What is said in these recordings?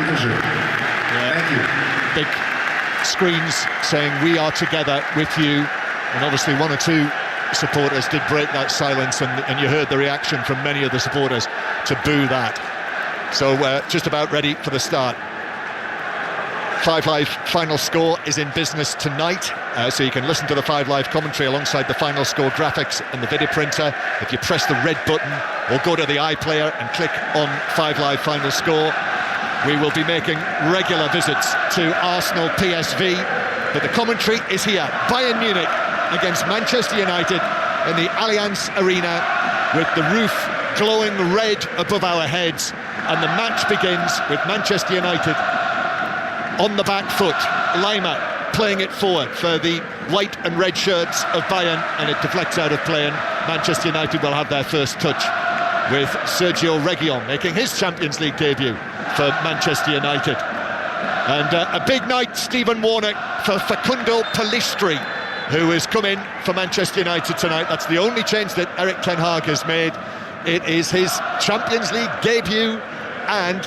Thank you. Big screens saying we are together with you, and obviously one or two supporters did break that silence, and you heard the reaction from many of the supporters to boo that. So just about ready for the start. Five Live final score is in business tonight, so you can listen to the Five Live commentary alongside the final score graphics and the video printer. If you press the red button or go to the iPlayer and click on Five Live final score, we will be making regular visits to Arsenal PSV, but the commentary is here. Bayern Munich against Manchester United in the Allianz Arena, with the roof glowing red above our heads, and the match begins with Manchester United on the back foot. Lima playing it forward for the white and red shirts of Bayern, and it deflects out of play, and Manchester United will have their first touch, with Sergio Reguilon making his Champions League debut for Manchester United. And a big night, Stephen Warnock, for Facundo Pellistri, who has come in for Manchester United tonight. That's the only change that Erik ten Hag has made. It is his Champions League debut, and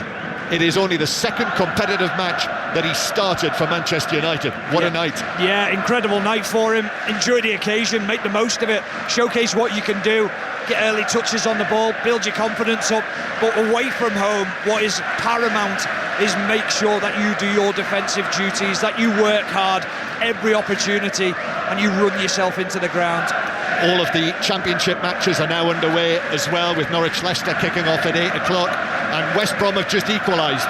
it is only the second competitive match that he started for Manchester United. What a night. Yeah, incredible night for him. Enjoy the occasion, make the most of it, showcase what you can do, get early touches on the ball, build your confidence up. But away from home, what is paramount is make sure that you do your defensive duties, that you work hard every opportunity, and you run yourself into the ground. All of the championship matches are now underway as well, with Norwich-Leicester kicking off at 8 o'clock, and West Brom have just equalised.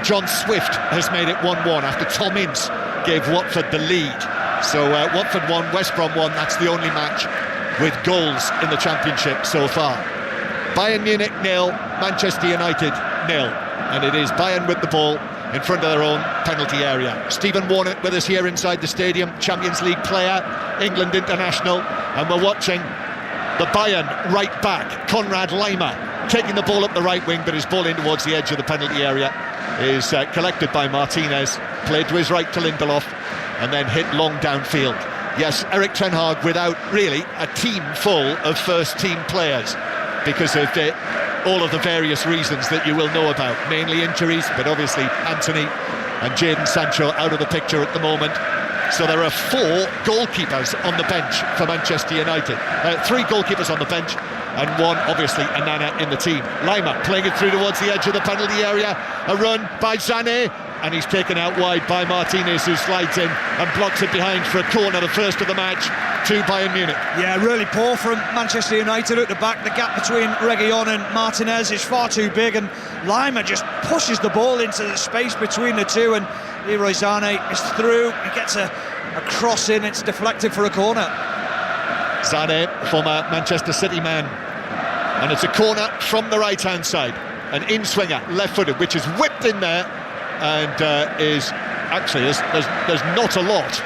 John Swift has made it 1-1 after Tom Ince gave Watford the lead. So Watford won, West Brom won. That's the only match with goals in the championship so far. Bayern Munich 0, Manchester United 0, and it is Bayern with the ball in front of their own penalty area. Stephen Warnock with us here inside the stadium, Champions League player, England international, and we're watching the Bayern right back, Konrad Laimer, taking the ball up the right wing, but his ball in towards the edge of the penalty area is collected by Martinez, played to his right to Lindelof, and then hit long downfield. Yes, Erik ten Hag without really a team full of first-team players because of all of the various reasons that you will know about, mainly injuries, but obviously Anthony and Jadon Sancho out of the picture at the moment. So there are 4 goalkeepers on the bench for Manchester United. 3 goalkeepers on the bench, and 1, obviously, Anana in the team. Lima playing it through towards the edge of the penalty area. A run by Sané, and he's taken out wide by Martinez, who slides in and blocks it behind for a corner, the first of the match, to Bayern Munich. Yeah, really poor from Manchester United at the back. The gap between Reguilon and Martinez is far too big, and Lima just pushes the ball into the space between the two, and Leroy Sané is through. He gets a cross in, it's deflected for a corner. Sané, former Manchester City man, and it's a corner from the right-hand side. An in-swinger, left-footed, which is whipped in there, and is actually, there's not a lot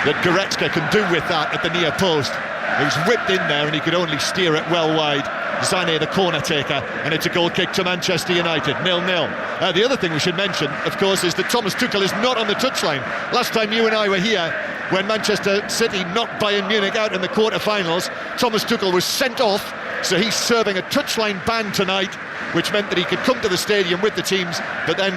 that Goretzka can do with that at the near post. It was whipped in there, and he could only steer it well wide. Sané, the corner taker, and it's a goal kick to Manchester United, 0-0. The other thing we should mention, of course, is that Thomas Tuchel is not on the touchline. Last time you and I were here, when Manchester City knocked Bayern Munich out in the quarter-finals, Thomas Tuchel was sent off, so he's serving a touchline ban tonight, which meant that he could come to the stadium with the teams, but then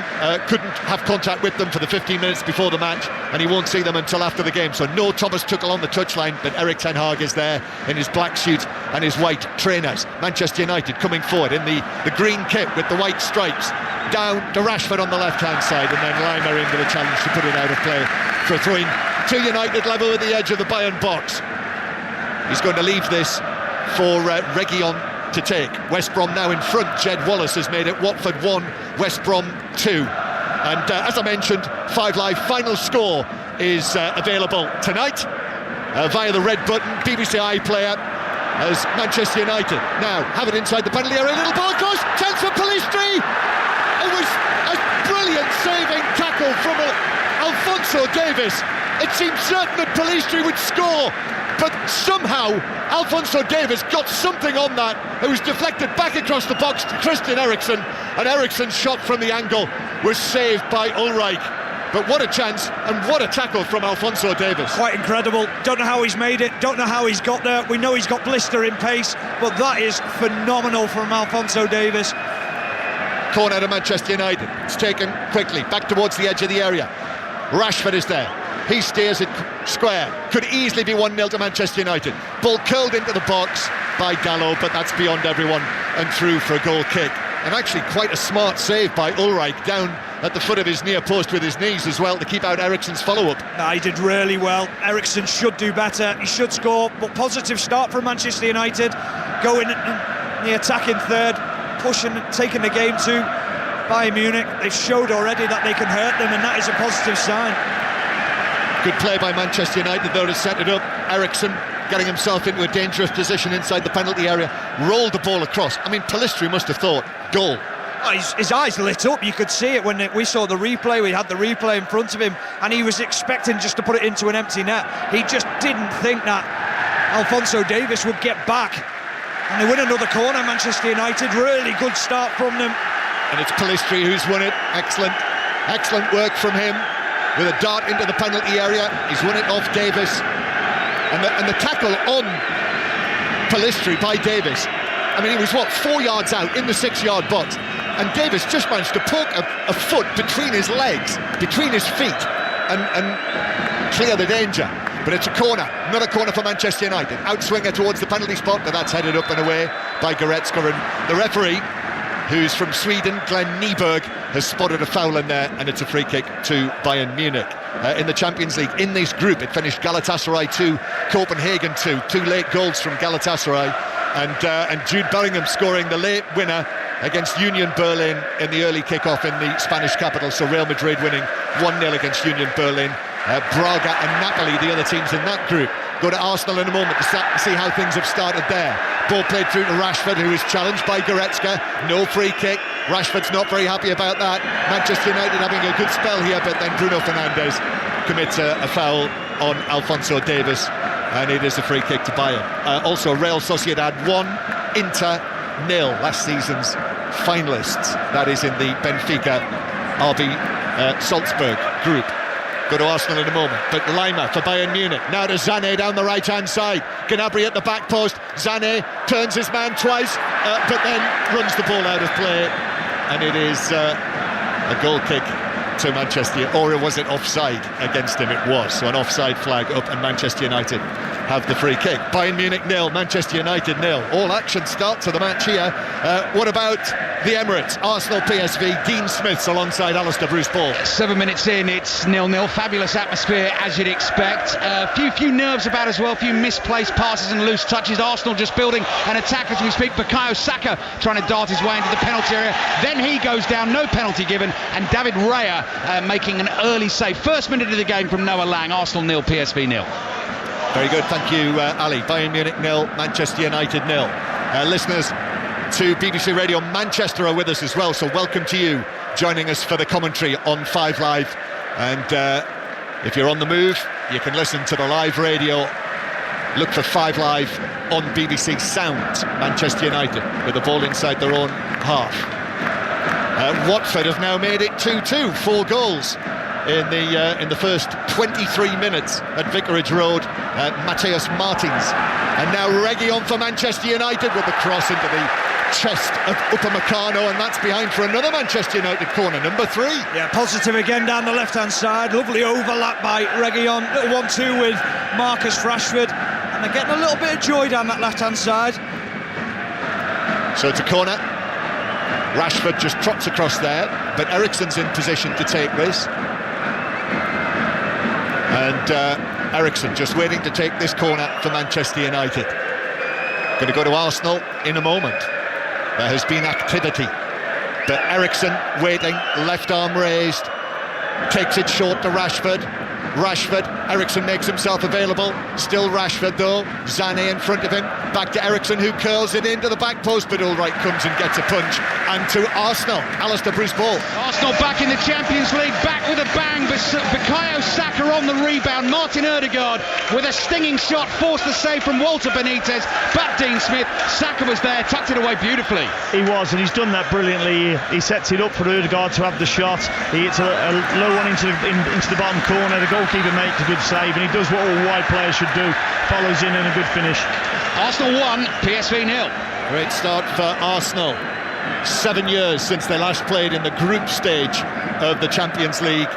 couldn't have contact with them for the 15 minutes before the match, and he won't see them until after the game. So no Thomas Tuchel on the touchline, but Erik ten Hag is there in his black suit and his white trainers. Manchester United coming forward in the green kit with the white stripes, down to Rashford on the left-hand side, and then Lima into the challenge to put it out of play for a throw-in to United, level at the edge of the Bayern box. He's going to leave this for Reguilon to take. West Brom now in front. Jed Wallace has made it Watford 1, West Brom 2. And as I mentioned, Five Live final score is available tonight via the red button, BBC iPlayer, as Manchester United now have it inside the penalty area. A little ball across, chance for Pellistri. It was a brilliant saving tackle from Alphonso Davies. It seemed certain that Pellistri would score, but somehow Alphonso Davies got something on that. It was deflected back across the box to Christian Eriksen, and Eriksen's shot from the angle was saved by Ulreich. But what a chance, and what a tackle from Alphonso Davies. Quite incredible. Don't know how he's made it, don't know how he's got there. We know he's got blistering pace, but that is phenomenal from Alphonso Davies. corner to Manchester United. It's taken quickly, back towards the edge of the area. Rashford is there. He steers it square. Could easily be 1-0 to Manchester United. Ball curled into the box by Dalot, but that's beyond everyone and through for a goal kick. And actually quite a smart save by Ulreich down at the foot of his near post with his knees as well to keep out Eriksen's follow-up. No, he did really well. Eriksen should do better. He should score, but positive start from Manchester United. Going in the attacking third, pushing, taking the game to Bayern Munich. They've showed already that they can hurt them, and that is a positive sign. Good play by Manchester United though to set it up. Eriksen getting himself into a dangerous position inside the penalty area, rolled the ball across. I mean, Pellistri must have thought, goal. Oh, his eyes lit up, you could see it when we saw the replay. We had the replay in front of him, and he was expecting just to put it into an empty net. He just didn't think that Alphonso Davies would get back. And they win another corner, Manchester United. Really good start from them. And it's Pellistri who's won it. Excellent work from him with a dart into the penalty area. He's won it off Davies. And the tackle on Pellistri by Davies, I mean, he was, 4 yards out in the 6-yard box, and Davies just managed to poke a foot between his legs, between his feet, and clear the danger. But it's a corner, another corner for Manchester United. Outswinger towards the penalty spot, but that's headed up and away by Goretzka. And the referee, who's from Sweden, Glenn Nyberg, has spotted a foul in there, and it's a free kick to Bayern Munich. In the Champions League, in this group, it finished Galatasaray 2, Copenhagen 2. 2 late goals from Galatasaray, and Jude Bellingham scoring the late winner against Union Berlin in the early kick-off in the Spanish capital. So Real Madrid winning 1-0 against Union Berlin. Braga and Napoli, the other teams in that group, go to Arsenal in a moment to see how things have started there. Ball played through to Rashford, who is challenged by Goretzka. No free kick. Rashford's not very happy about that. Manchester United having a good spell here, but then Bruno Fernandes commits a foul on Alphonso Davies, and it is a free kick to Bayern. Also, Real Sociedad 1, Inter 0, last season's finalists. That is in the Benfica RB Salzburg group. Go to Arsenal in a moment, but Lima for Bayern Munich. Now to Sané down the right-hand side. Gnabry at the back post. Sané turns his man twice, but then runs the ball out of play, and it is a goal kick to Manchester. Or was it offside against him? It was. So an offside flag up, and Manchester United have the free kick. Bayern Munich 0, Manchester United 0. All action start to the match here. What about the Emirates? Arsenal PSV, Dean Smith's alongside Alistair Bruce Ball. 7 minutes in, it's 0-0. Fabulous atmosphere, as you'd expect. Few nerves about as well, few misplaced passes and loose touches. Arsenal just building an attack as we speak. Bukayo Saka trying to dart his way into the penalty area. Then he goes down, no penalty given, and David Raya making an early save. First minute of the game from Noah Lang. Arsenal 0, PSV 0. Very good, thank you, Ali. Bayern Munich 0, Manchester United 0. Listeners to BBC Radio Manchester are with us as well, so welcome to you joining us for the commentary on 5 Live. And if you're on the move, you can listen to the live radio. Look for 5 Live on BBC Sound. Manchester United with the ball inside their own half. Watford have now made it 2-2, 4 goals in the first 23 minutes at Vicarage Road. Mateus Martins, and now Reguilon for Manchester United with the cross into the chest of Upamecano, and that's behind for another Manchester United corner, number 3. Yeah, positive again down the left-hand side. Lovely overlap by Reguilon. Little 1-2 with Marcus Rashford, and they're getting a little bit of joy down that left-hand side. So it's a corner. Rashford just trots across there, but Eriksen's in position to take this. And Eriksen just waiting to take this corner for Manchester United. Going to go to Arsenal in a moment. There has been activity, but Eriksen waiting, left arm raised, takes it short to Rashford. Eriksen makes himself available. Still Rashford though. Sané in front of him. Back to Eriksen, who curls it into the back post, but Ulreich comes and gets a punch. And to Arsenal, Alistair Bruce Ball. Arsenal back in the Champions League, back with a bang. Bukayo Saka on the rebound. Martin Ødegaard with a stinging shot, forced the save from Walter Benitez. Back Dean Smith. Saka was there, tucked it away beautifully. He was, and he's done that brilliantly. He sets it up for Ødegaard to have the shot. He hits a low one into the bottom corner. The goalkeeper makes a good save, and he does what all wide players should do. Follows in and a good finish. Arsenal 1, PSV 0. Great start for Arsenal. 7 years since they last played in the group stage of the Champions League,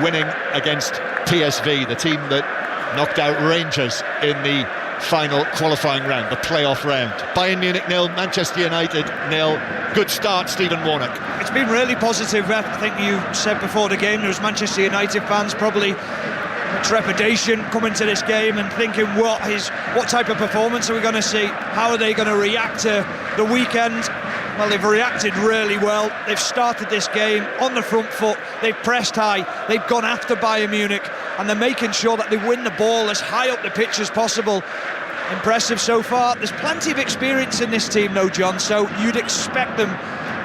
winning against PSV, the team that knocked out Rangers in the final qualifying round, the playoff round. Bayern Munich 0, Manchester United 0. Good start, Stephen Warnock. It's been really positive. I think you said before the game there was Manchester United fans probably trepidation coming to this game and thinking what type of performance are we going to see, how are they going to react to the weekend. Well, they've reacted really well. They've started this game on the front foot, they've pressed high, they've gone after Bayern Munich, and they're making sure that they win the ball as high up the pitch as possible. Impressive so far. There's plenty of experience in this team though, John, so you'd expect them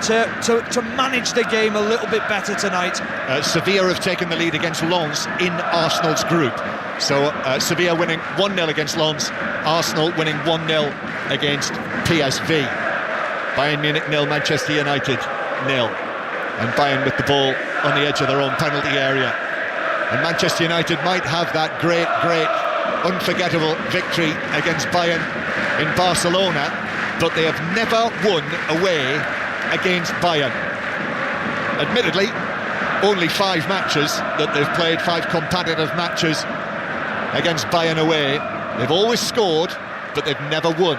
to manage the game a little bit better tonight. Sevilla have taken the lead against Lens in Arsenal's group. So Sevilla winning 1-0 against Lens, Arsenal winning 1-0 against PSV. Bayern Munich 0, Manchester United 0. And Bayern with the ball on the edge of their own penalty area. And Manchester United might have that great, unforgettable victory against Bayern in Barcelona, but they have never won away against Bayern. Admittedly, only 5 matches that they've played, 5 competitive matches against Bayern away. They've always scored, but they've never won.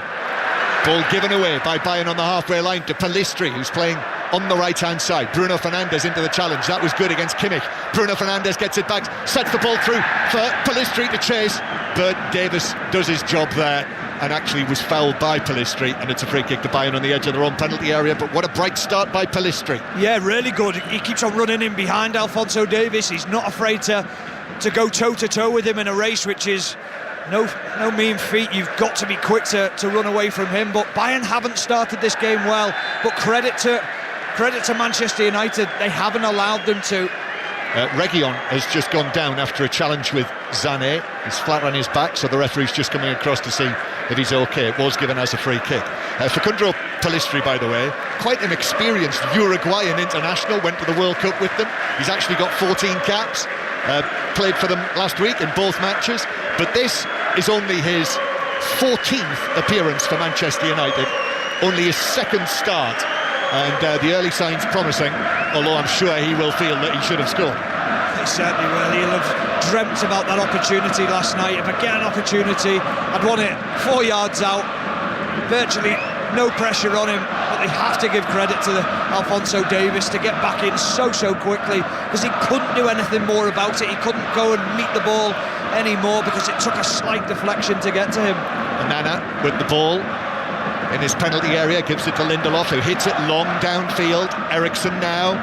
Ball given away by Bayern on the halfway line to Pellistri, who's playing on the right-hand side. Bruno Fernandes into the challenge. That was good against Kimmich. Bruno Fernandes gets it back, sets the ball through for Pellistri to chase, but Davis does his job there and actually was fouled by Pellistri, and it's a free kick to Bayern on the edge of their own penalty area. But what a bright start by Pellistri. Yeah, really good. He keeps on running in behind Alphonso Davies. He's not afraid to go toe-to-toe with him in a race, which is no mean feat. You've got to be quick to run away from him. But Bayern haven't started this game well, but credit to Manchester United, they haven't allowed them to. Reguilon has just gone down after a challenge with Sané. He's flat on his back, so the referee's just coming across to see if he's okay. It was given as a free kick. Facundo Pellistri, by the way, quite an experienced Uruguayan international, went to the World Cup with them. He's actually got 14 caps, played for them last week in both matches, but this is only his 14th appearance for Manchester United, only his 2nd start. And the early signs promising, although I'm sure he will feel that he should have scored. He certainly will. He'll have dreamt about that opportunity last night. If I get an opportunity, I'd want it 4 yards out. Virtually no pressure on him, but they have to give credit to Alphonso Davies to get back in so quickly, because he couldn't do anything more about it. He couldn't go and meet the ball anymore because it took a slight deflection to get to him. Nana with the ball in his penalty area, gives it to Lindelof, who hits it long downfield. Eriksen now,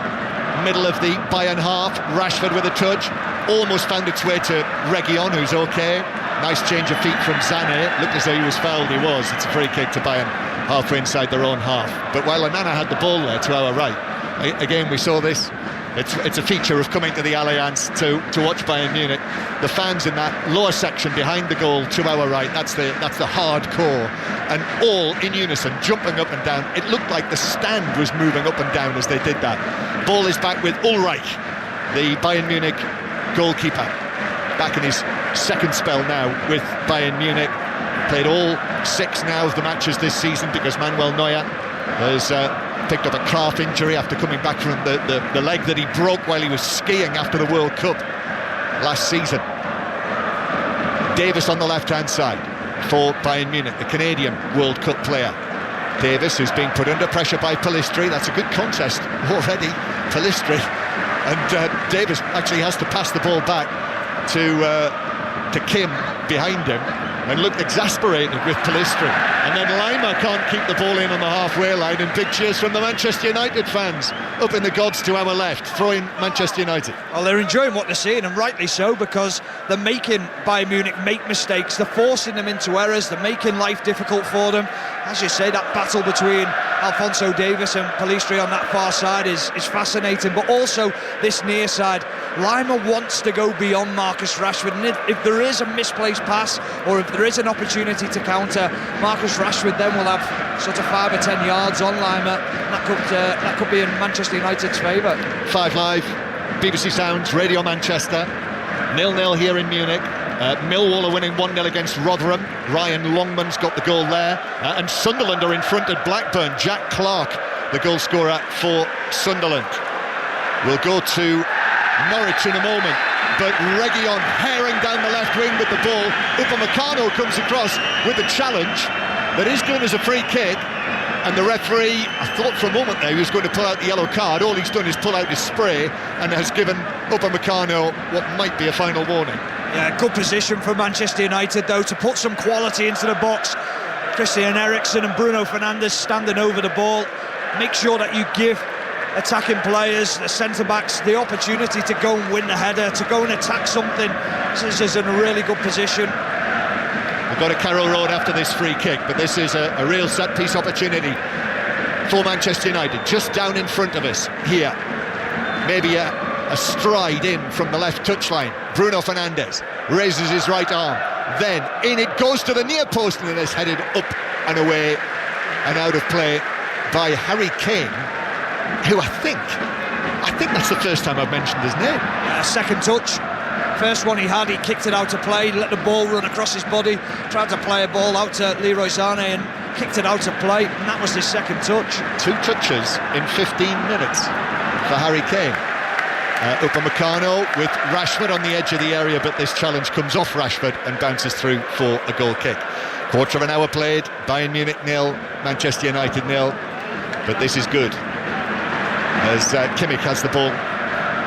middle of the Bayern half. Rashford with a touch, almost found its way to Reguilon, who's okay. Nice change of feet from Sané. Looked as though he was fouled, he was. It's a free kick to Bayern, halfway inside their own half. But while Onana had the ball there to our right, again we saw this. It's a feature of coming to the Allianz to watch Bayern Munich. The fans in that lower section behind the goal to our right, that's the hardcore, and all in unison, jumping up and down. It looked like the stand was moving up and down as they did that. Ball is back with Ulreich, the Bayern Munich goalkeeper, back in his 2nd spell now with Bayern Munich. Played all 6 now of the matches this season because Manuel Neuer has picked up a calf injury after coming back from the leg that he broke while he was skiing after the World Cup last season. Davis on the left-hand side for Bayern Munich, the Canadian World Cup player. Davis, who's being put under pressure by Pellistri. That's a good contest already, Pellistri. And Davis actually has to pass the ball back to Kim behind him, and looked exasperated with Pellistri. And then Lima can't keep the ball in on the halfway line, and big cheers from the Manchester United fans up in the gods to our left, throwing Manchester United. Well, they're enjoying what they're seeing, and rightly so, because they're making Bayern Munich make mistakes, they're forcing them into errors, they're making life difficult for them. As you say, that battle between Alphonso Davies and Pellistri on that far side is fascinating, but also this near side. Lima wants to go beyond Marcus Rashford, and if there is a misplaced pass, or if there is an opportunity to counter, Marcus Rashford then will have sort of 5 or 10 yards on Lima. That could be in Manchester United's favour. 5 Live, BBC Sounds, Radio Manchester, 0-0 here in Munich. Millwall are winning 1-0 against Rotherham. Ryan Longman's got the goal there, and Sunderland are in front at Blackburn. Jack Clark the goal scorer for Sunderland. We'll go to Norwich in a moment, but Reguilón herring down the left wing with the ball. Upamecano comes across with the challenge that is given as a free kick, and the referee, I thought for a moment there he was going to pull out the yellow card. All he's done is pull out his spray and has given Upamecano what might be a final warning. Yeah, good position for Manchester United though to put some quality into the box. Christian Eriksen and Bruno Fernandes standing over the ball. Make sure that you give attacking players, the centre-backs, the opportunity to go and win the header, to go and attack something. This is in a really good position. We've got a Carroll Road after this free kick, but this is a real set-piece opportunity for Manchester United, just down in front of us here. Maybe a stride in from the left touchline. Bruno Fernandes raises his right arm, then in it goes to the near post, and then it's headed up and away and out of play by Harry Kane, who I think that's the first time I've mentioned his name. Second touch. First one he kicked it out to play, let the ball run across his body, tried to play a ball out to Leroy Sané and kicked it out to play, and that was his second touch. 2 touches in 15 minutes for Harry Kane. Upamecano with Rashford on the edge of the area, but this challenge comes off Rashford and bounces through for a goal kick. Quarter of an hour played, Bayern Munich 0, Manchester United 0, but this is good as Kimmich has the ball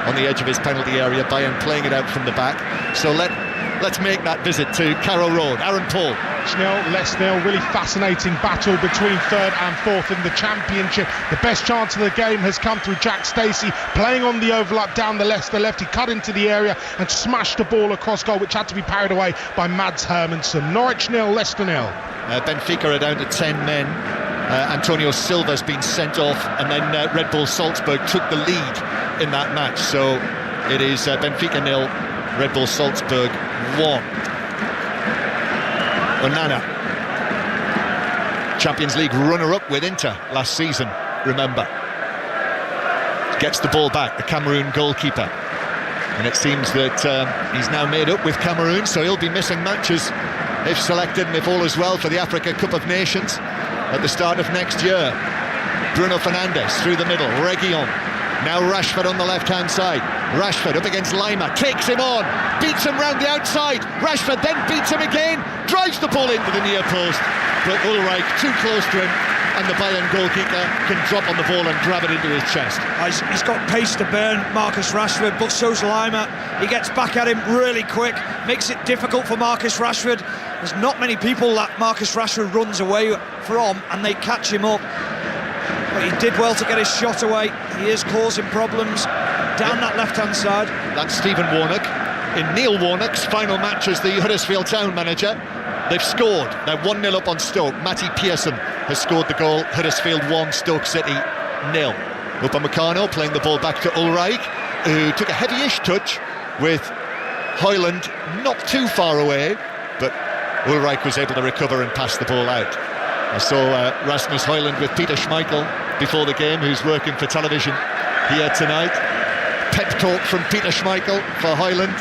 on the edge of his penalty area, Bayern playing it out from the back. So let's make that visit to Carroll Road. Aaron Paul. 0, Leicester 0, really fascinating battle between third and fourth in the Championship. The best chance of the game has come through Jack Stacey, playing on the overlap down the Leicester left. He cut into the area and smashed the ball across goal, which had to be parried away by Mads Hermansen. Norwich 0, Leicester 0. Benfica are down to 10 men. Antonio Silva's been sent off, and then Red Bull Salzburg took the lead in that match. So it is Benfica 0, Red Bull Salzburg 1. Onana, Champions League runner-up with Inter last season, remember, gets the ball back, the Cameroon goalkeeper, and it seems that he's now made up with Cameroon, so he'll be missing matches if selected and if all is well for the Africa Cup of Nations at the start of next year. Bruno Fernandes through the middle, Reguilón, now Rashford on the left-hand side. Rashford up against Lima, takes him on, beats him round the outside. Rashford then beats him again, drives the ball into the near post, but Ulreich too close to him, and the Bayern goalkeeper can drop on the ball and grab it into his chest. He's got pace to burn, Marcus Rashford, but so's Lima. He gets back at him really quick, makes it difficult for Marcus Rashford. There's not many people that Marcus Rashford runs away from, and they catch him up. But he did well to get his shot away. He is causing problems down that left-hand side. That's Stephen Warnock. In Neil Warnock's final match as the Huddersfield Town manager, they've scored. They're 1-0 up on Stoke. Matty Pearson has scored the goal. Huddersfield 1, Stoke City 0. Upamecano playing the ball back to Ulreich, who took a heavy-ish touch with Højlund not too far away, but Ulreich was able to recover and pass the ball out. I saw Rasmus Højlund with Peter Schmeichel before the game, who's working for television here tonight. Pep talk from Peter Schmeichel for Højlund,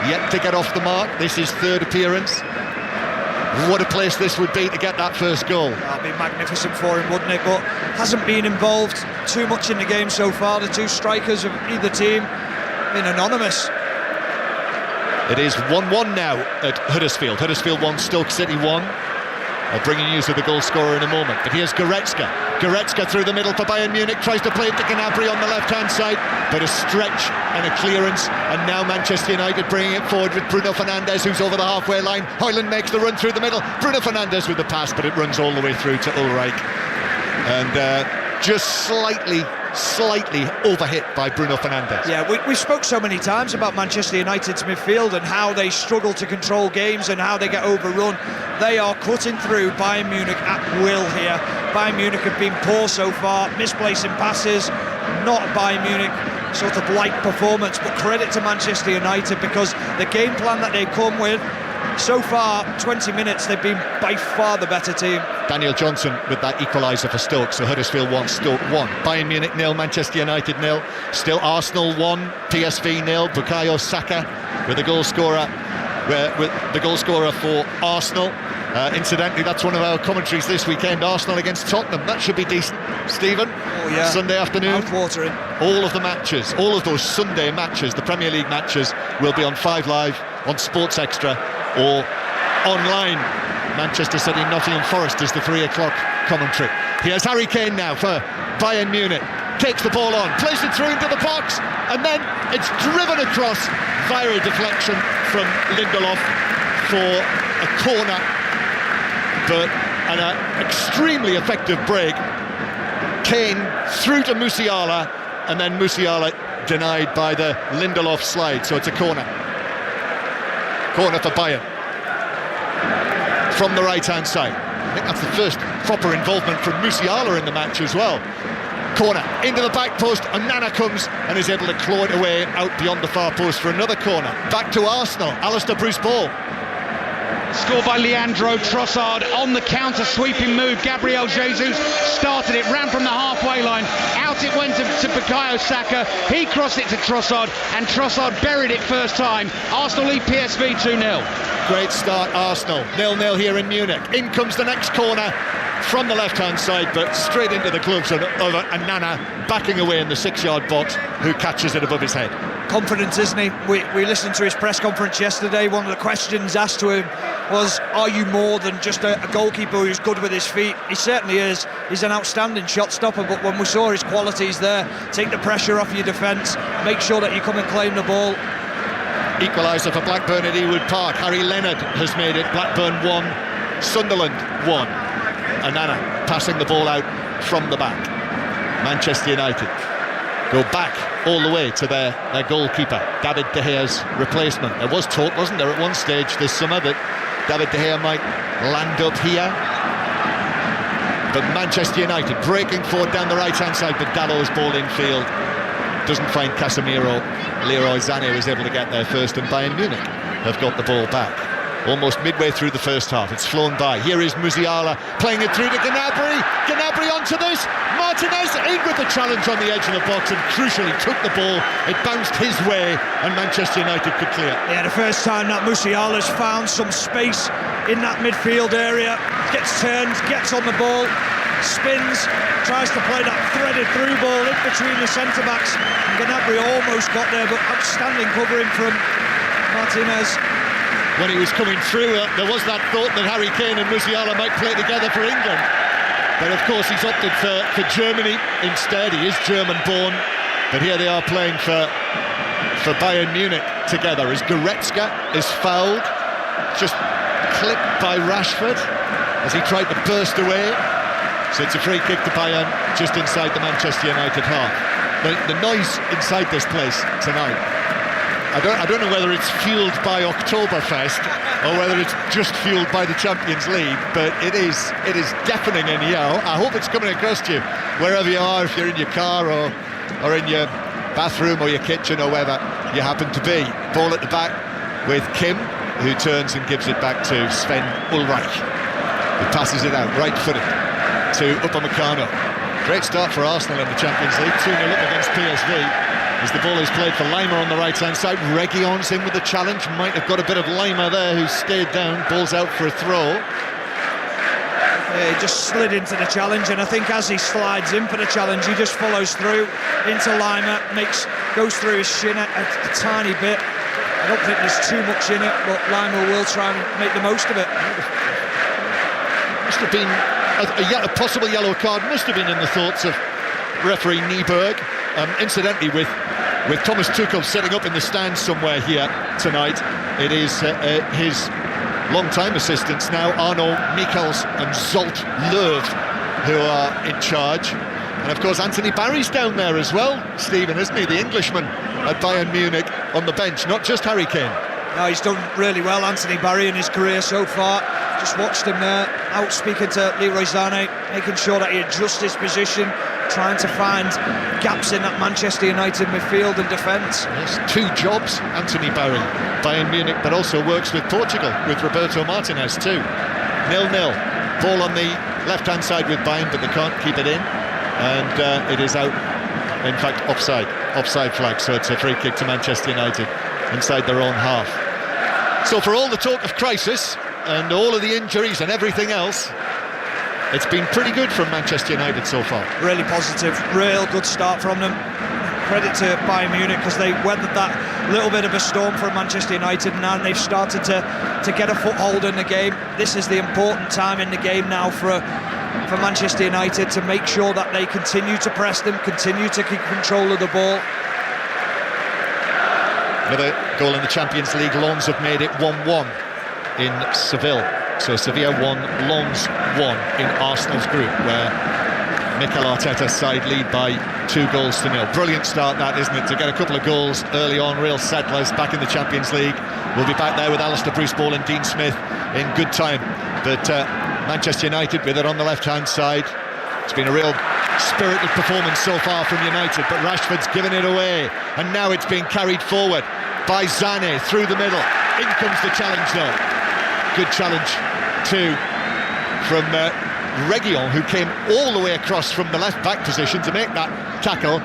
yet to get off the mark. This is third appearance. What a place this would be to get that first goal. That'd be magnificent for him, wouldn't it? But hasn't been involved too much in the game so far. The two strikers of either team been anonymous. It is 1-1 now at Huddersfield. Huddersfield 1, Stoke City 1. I'll bring you news of the goal scorer in a moment. But here's Goretzka. Goretzka through the middle for Bayern Munich, tries to play it to Gnabry on the left-hand side, but a stretch and a clearance, and now Manchester United bringing it forward with Bruno Fernandes, who's over the halfway line. Højlund makes the run through the middle. Bruno Fernandes with the pass, but it runs all the way through to Ulreich. And just slightly overhit by Bruno Fernandes. Yeah, we spoke so many times about Manchester United's midfield and how they struggle to control games and how they get overrun. They are cutting through Bayern Munich at will here. Bayern Munich have been poor so far, misplacing passes, not Bayern Munich sort of light performance, but credit to Manchester United because the game plan that they come with, so far, 20 minutes, they've been by far the better team. Daniel Johnson with that equaliser for Stoke, so Huddersfield 1, Stoke 1. Bayern Munich 0, Manchester United 0. Still Arsenal 1, PSV 0. Bukayo Saka with the goal scorer for Arsenal. Incidentally, that's one of our commentaries this weekend, Arsenal against Tottenham. That should be decent, Stephen. Oh yeah. Sunday afternoon. Mouth-watering. All of the matches, all of those Sunday matches, the Premier League matches, will be on 5 Live, on Sports Extra, or online. Manchester City, Nottingham Forest is the 3 o'clock commentary. Here's Harry Kane now for Bayern Munich. Takes the ball on, plays it through into the box, and then it's driven across via a deflection from Lindelof for a corner, but an extremely effective break. Kane through to Musiala, and then Musiala denied by the Lindelof slide, so it's a corner. Corner for Bayern from the right-hand side. I think that's the first proper involvement from Musiala in the match as well. Corner into the back post, and Nana comes and is able to claw it away out beyond the far post for another corner. Back to Arsenal, Alistair Bruce Ball. Scored by Leandro Trossard on the counter sweeping move. Gabriel Jesus started it, ran from the halfway line, out it went to Bukayo Saka. He crossed it to Trossard, and Trossard buried it first time. Arsenal lead PSV 2-0. Great start, Arsenal. 0-0 here in Munich. In comes the next corner from the left-hand side, but straight into the gloves of Nana, backing away in the 6-yard box, who catches it above his head. Confidence, isn't he? We listened to his press conference yesterday. One of the questions asked to him was, are you more than just a goalkeeper who's good with his feet? He certainly is. He's an outstanding shot stopper, but when we saw his qualities there, take the pressure off your defence, make sure that you come and claim the ball. Equaliser for Blackburn at Ewood Park. Harry Leonard has made it. Blackburn 1, Sunderland 1. Nana passing the ball out from the back. Manchester United go back all the way to their goalkeeper, David De Gea's replacement. There was talk, wasn't there, at one stage this summer that David De Gea might land up here. But Manchester United breaking forward down the right-hand side, but Dallow's ball infield doesn't find Casemiro. Leroy Sané was able to get there first, and Bayern Munich have got the ball back. Almost midway through the first half, it's flown by. Here is Musiala playing it through to Gnabry. Gnabry onto this. Martinez in with the challenge on the edge of the box, and crucially took the ball. It bounced his way, and Manchester United could clear. Yeah, the first time that Musiala's found some space in that midfield area. Gets turned, gets on the ball, spins, tries to play that threaded through ball in between the centre-backs. And Gnabry almost got there, but outstanding covering from Martinez. When he was coming through, there was that thought that Harry Kane and Musiala might play together for England. But of course he's opted for Germany instead. He is German-born. But here they are playing for Bayern Munich together as Goretzka is fouled. Just clipped by Rashford as he tried to burst away. So it's a free kick to Bayern just inside the Manchester United half. The noise inside this place tonight, I don't know whether it's fueled by Oktoberfest or whether it's just fueled by the Champions League, but it is deafening in here. I hope it's coming across to you wherever you are, if you're in your car or in your bathroom or your kitchen or wherever you happen to be. Ball at the back with Kim, who turns and gives it back to Sven Ulreich, who passes it out right-footed to Upamecano. Great start for Arsenal in the Champions League, 2-0 up against PSV. As the ball is played for Lima on the right-hand side. Reguilon's in with the challenge. Might have got a bit of Lima there, who stayed down. Ball's out for a throw. Yeah, he just slid into the challenge, and I think as he slides in for the challenge, he just follows through into Lima, goes through his shin a tiny bit. I don't think there's too much in it, but Lima will try and make the most of it. Must have been a possible yellow card. Must have been in the thoughts of referee Nieberg. Incidentally, with Thomas Tuchel setting up in the stands somewhere here tonight, it is his long-time assistants now, Arno Michels and Zolt Löw, who are in charge. And of course Anthony Barry's down there as well, Stephen, isn't he? The Englishman at Bayern Munich on the bench, not just Harry Kane. No, he's done really well, Anthony Barry, in his career so far. Just watched him there, out speaking to Leroy Sané, making sure that he adjusts his position, trying to find gaps in that Manchester United midfield and defence. Yes, 2 jobs, Anthony Barry, Bayern Munich, but also works with Portugal, with Roberto Martinez too. 0-0, ball on the left-hand side with Bayern, but they can't keep it in, and it is out, in fact offside flag, so it's a free kick to Manchester United inside their own half. So for all the talk of crisis, and all of the injuries and everything else, it's been pretty good from Manchester United so far. Really positive, real good start from them. Credit to Bayern Munich, because they weathered that little bit of a storm from Manchester United, and now they've started to get a foothold in the game. This is the important time in the game now for Manchester United to make sure that they continue to press them, continue to keep control of the ball. Another goal in the Champions League. Lens have made it 1-1 in Seville. So Sevilla 1, Lens 1 in Arsenal's group, where Mikel Arteta's side lead by 2-0. Brilliant start that, isn't it? To get a couple of goals early on, real settlers back in the Champions League. We'll be back there with Alistair Bruce Ball and Dean Smith in good time. But Manchester United with it on the left-hand side. It's been a real spirited performance so far from United, but Rashford's given it away, and now it's being carried forward by Sané through the middle. In comes the challenge though. Good challenge too from Reguilon, who came all the way across from the left-back position to make that tackle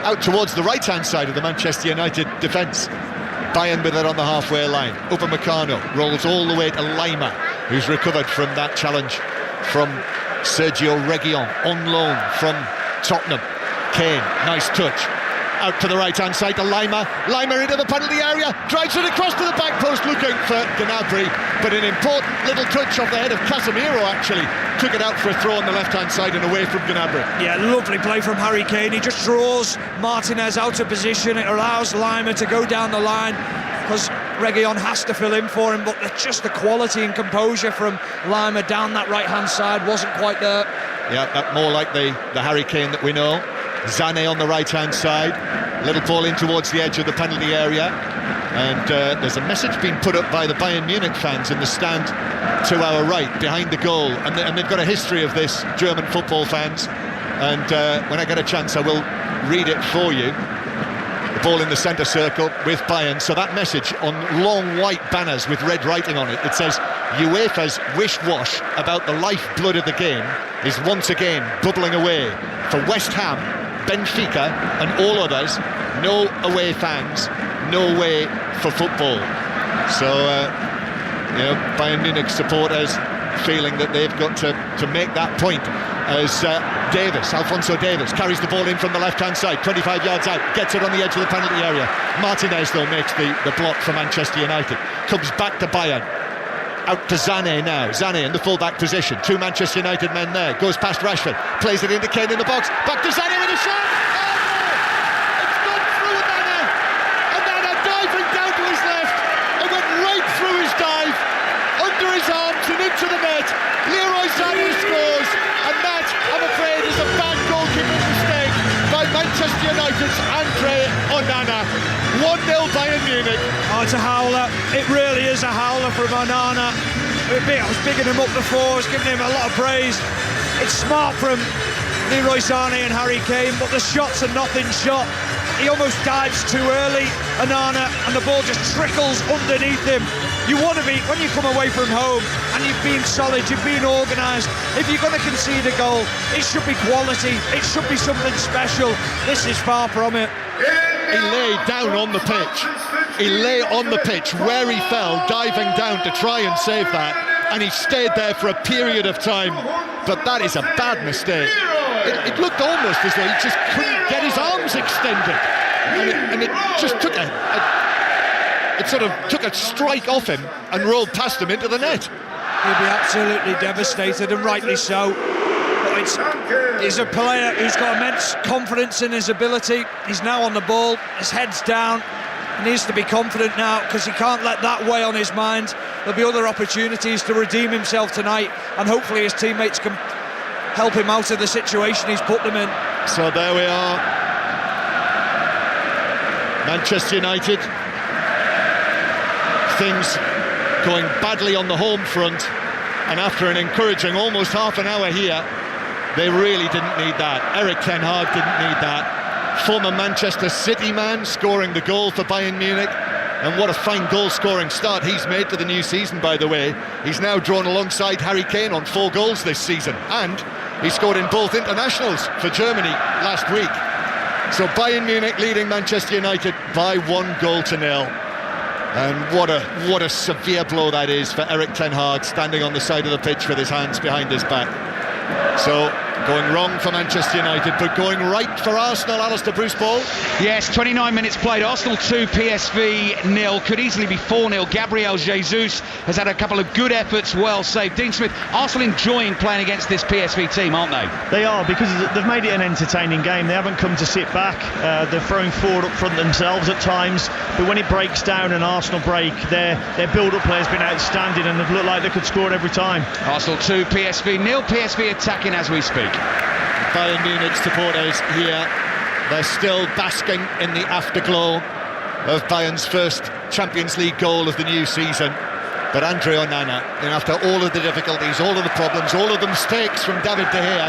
out towards the right-hand side of the Manchester United defence. Bayern with it on the halfway line. Upamecano rolls all the way to Lima, who's recovered from that challenge from Sergio Reguilon on loan from Tottenham. Kane, nice touch. Out to the right-hand side to Lima. Lima into the penalty area, drives it across to the back post, looking for Gnabry, but an important little touch off the head of Casemiro actually took it out for a throw on the left-hand side and away from Gnabry. Yeah, lovely play from Harry Kane. He just draws Martinez out of position. It allows Lima to go down the line, because Reguilon has to fill in for him, but just the quality and composure from Lima down that right-hand side wasn't quite there. Yeah, that more like the Harry Kane that we know. Sané on the right-hand side, little ball in towards the edge of the penalty area, and there's a message being put up by the Bayern Munich fans in the stand to our right, behind the goal, and they've got a history of this, German football fans, and when I get a chance I will read it for you. The ball in the centre circle with Bayern, so that message on long white banners with red writing on it, it says UEFA's wish-wash about the lifeblood of the game is once again bubbling away for West Ham, Benfica and all others. No away fans, no way for football. So Bayern Munich supporters feeling that they've got to make that point, as Alphonso Davies carries the ball in from the left-hand side, 25 yards out, gets it on the edge of the penalty area. Martinez though makes the block for Manchester United, comes back to Bayern. Out to Sané now. Sané in the full-back position. Two Manchester United men there. Goes past Rashford. Plays it into Kane in the box. Back to Sané with a shot. Oh, it's gone through Onana. Onana diving down to his left. It went right through his dive, under his arms and into the net. Leroy Sané scores. And that, I'm afraid, is a bad goalkeeping mistake by Manchester United's Andre Onana. 1-0 Bayern Munich. Oh, it's a howler. It really is a howler from Onana. I was bigging him up before, I was giving him a lot of praise. It's smart from Leroy Sané and Harry Kane, but the shot's a nothing shot. He almost dives too early, Onana, and the ball just trickles underneath him. You want to be, when you come away from home and you've been solid, you've been organised, if you're going to concede a goal, it should be quality, it should be something special. This is far from it. He lay down on the pitch. He lay on the pitch where he fell, diving down to try and save that, and he stayed there for a period of time. But that is a bad mistake. It looked almost as though he just couldn't get his arms extended, and it just took a strike off him and rolled past him into the net. He'll be absolutely devastated, and rightly so. He's a player who's got immense confidence in his ability. He's now on the ball, his head's down. He needs to be confident now, because he can't let that weigh on his mind. There'll be other opportunities to redeem himself tonight, and hopefully his teammates can help him out of the situation he's put them in. So there we are. Manchester United. Things going badly on the home front, and after an encouraging almost half an hour here, they really didn't need that. Erik ten Hag didn't need that. Former Manchester City man scoring the goal for Bayern Munich, and what a fine goal-scoring start he's made to the new season, by the way. He's now drawn alongside Harry Kane on 4 goals this season, and he scored in both internationals for Germany last week. So Bayern Munich leading Manchester United by 1-0. And what a severe blow that is for Erik ten Hag, standing on the side of the pitch with his hands behind his back. So, going wrong for Manchester United, but going right for Arsenal. Alistair, Bruce Ball. Yes, 29 minutes played. Arsenal 2, PSV 0. Could easily be 4-0. Gabriel Jesus has had a couple of good efforts, well saved. Dean Smith, Arsenal enjoying playing against this PSV team, aren't they? They are, because they've made it an entertaining game. They haven't come to sit back. They're throwing forward up front themselves at times, but when it breaks down and Arsenal break, their build-up play has been outstanding, and they've looked like they could score it every time. Arsenal 2, PSV 0. PSV attacking as we speak. Bayern Munich supporters here, they're still basking in the afterglow of Bayern's first Champions League goal of the new season. But Andre Onana, after all of the difficulties, all of the problems, all of the mistakes from David De Gea,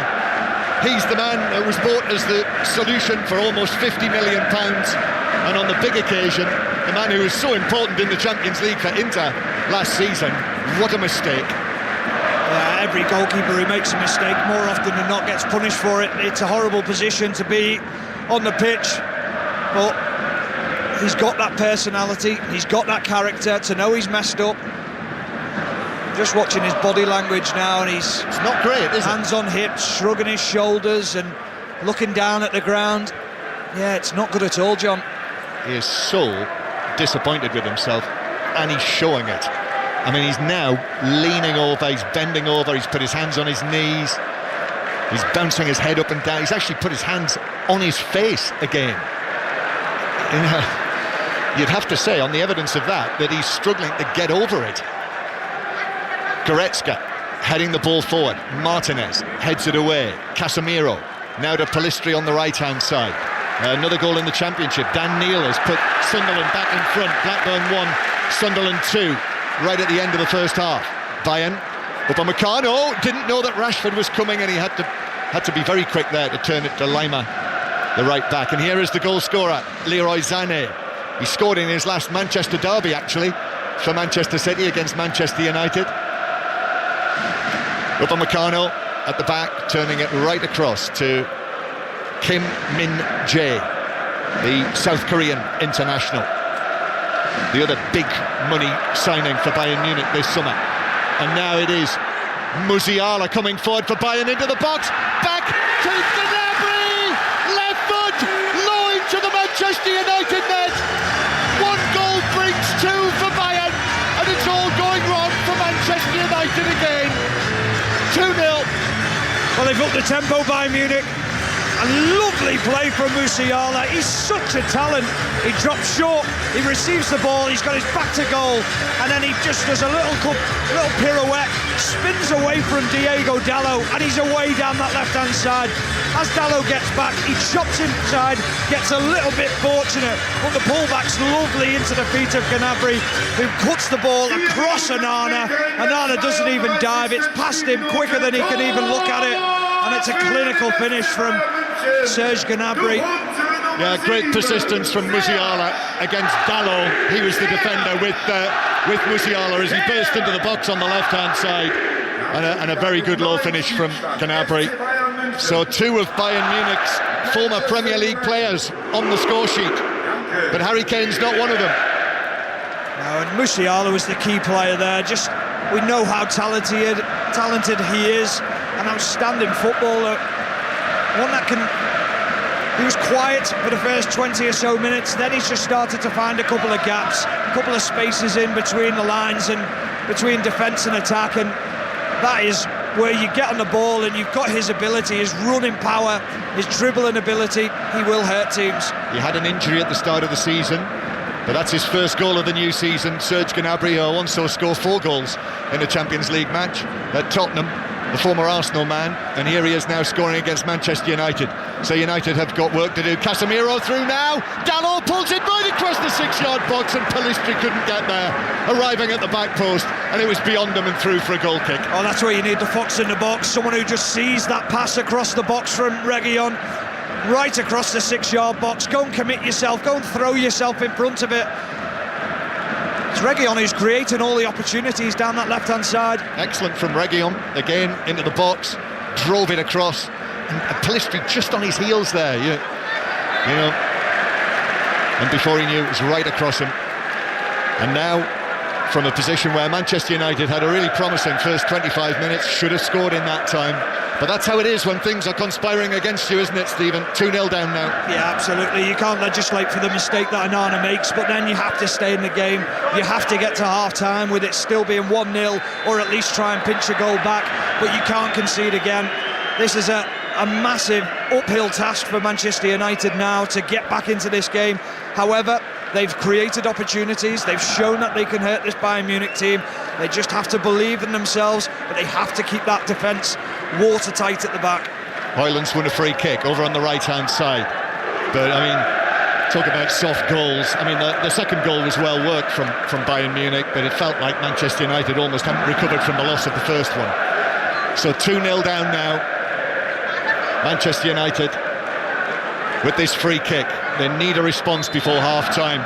he's the man that was bought as the solution for almost £50 million, and on the big occasion, the man who was so important in the Champions League for Inter last season. What a mistake. Every goalkeeper who makes a mistake, more often than not, gets punished for it. It's a horrible position to be on the pitch, but he's got that personality, he's got that character to know he's messed up. Just watching his body language now, and it's not great, is it? Hands on hips, shrugging his shoulders and looking down at the ground. Yeah, it's not good at all, John. He is so disappointed with himself, and he's showing it. I mean, he's now leaning over, he's bending over, he's put his hands on his knees, he's bouncing his head up and down, he's actually put his hands on his face again. You'd have to say, on the evidence of that he's struggling to get over it. Goretzka heading the ball forward, Martinez heads it away, Casemiro, now to Pellistri on the right-hand side. Another goal in the Championship. Dan Neil has put Sunderland back in front, Blackburn 1, Sunderland 2. Right at the end of the first half. Bayern, Upamecano didn't know that Rashford was coming, and he had to be very quick there to turn it to Lima, the right back. And here is the goal scorer, Leroy Sané. He scored in his last Manchester derby, actually, for Manchester City against Manchester United. Upamecano at the back, turning it right across to Kim Min-jae, the South Korean international. The other big money signing for Bayern Munich this summer. And now it is Musiala coming forward for Bayern into the box. Back to Gnabry! Left foot! Low into the Manchester United net! One goal brings two for Bayern, and it's all going wrong for Manchester United again. 2-0. Well, they've upped the tempo, Bayern Munich. And lovely play from Musiala. He's such a talent. He drops short, he receives the ball, he's got his back to goal, and then he just does a little pirouette, spins away from Diego Dalot, and he's away down that left-hand side. As Dalot gets back, he chops inside, gets a little bit fortunate, but the pullback's lovely into the feet of Gnabry, who cuts the ball across Onana. Onana doesn't even dive, it's past him quicker than he can even look at it, and it's a clinical finish from Serge Gnabry. Yeah, great persistence from Musiala against Dalot. He was the defender with Musiala as he burst into the box on the left-hand side, and a very good low finish from Gnabry. So two of Bayern Munich's former Premier League players on the score sheet, but Harry Kane's not one of them. No, and Musiala was the key player there. Just, we know how talented he is, an outstanding footballer. One that can... He was quiet for the first 20 or so minutes, then he's just started to find a couple of gaps, a couple of spaces in between the lines and between defence and attack, and that is where you get on the ball and you've got his ability, his running power, his dribbling ability. He will hurt teams. He had an injury at the start of the season, but that's his first goal of the new season. Serge Gnabry also scored 4 goals in a Champions League match at Tottenham, the former Arsenal man, and here he is now scoring against Manchester United. So United have got work to do. Casemiro through now, Dalot pulls it right across the 6-yard box, and Pellistri couldn't get there, arriving at the back post, and it was beyond him and through for a goal kick. Oh, that's where you need the fox in the box, someone who just sees that pass across the box from Reguilon, right across the 6-yard box. Go and commit yourself, go and throw yourself in front of it. It's Reguilon who's creating all the opportunities down that left-hand side. Excellent from Reguilon, again into the box, drove it across, and Pellistri just on his heels there, you know, and before he knew it was right across him. And now, from a position where Manchester United had a really promising first 25 minutes, should have scored in that time. But that's how it is when things are conspiring against you, isn't it, Stephen? 2-0 down now. Yeah, absolutely. You can't legislate for the mistake that Onana makes, but then you have to stay in the game. You have to get to half-time with it still being 1-0, or at least try and pinch a goal back, but you can't concede again. This is a massive uphill task for Manchester United now to get back into this game. However, they've created opportunities, they've shown that they can hurt this Bayern Munich team. They just have to believe in themselves, but they have to keep that defence watertight at the back. Højlund's won a free kick over on the right-hand side. But, I mean, talk about soft goals. I mean, the second goal was well worked from Bayern Munich, but it felt like Manchester United almost hadn't recovered from the loss of the first one. So 2-0 down now. Manchester United with this free kick. They need a response before half-time.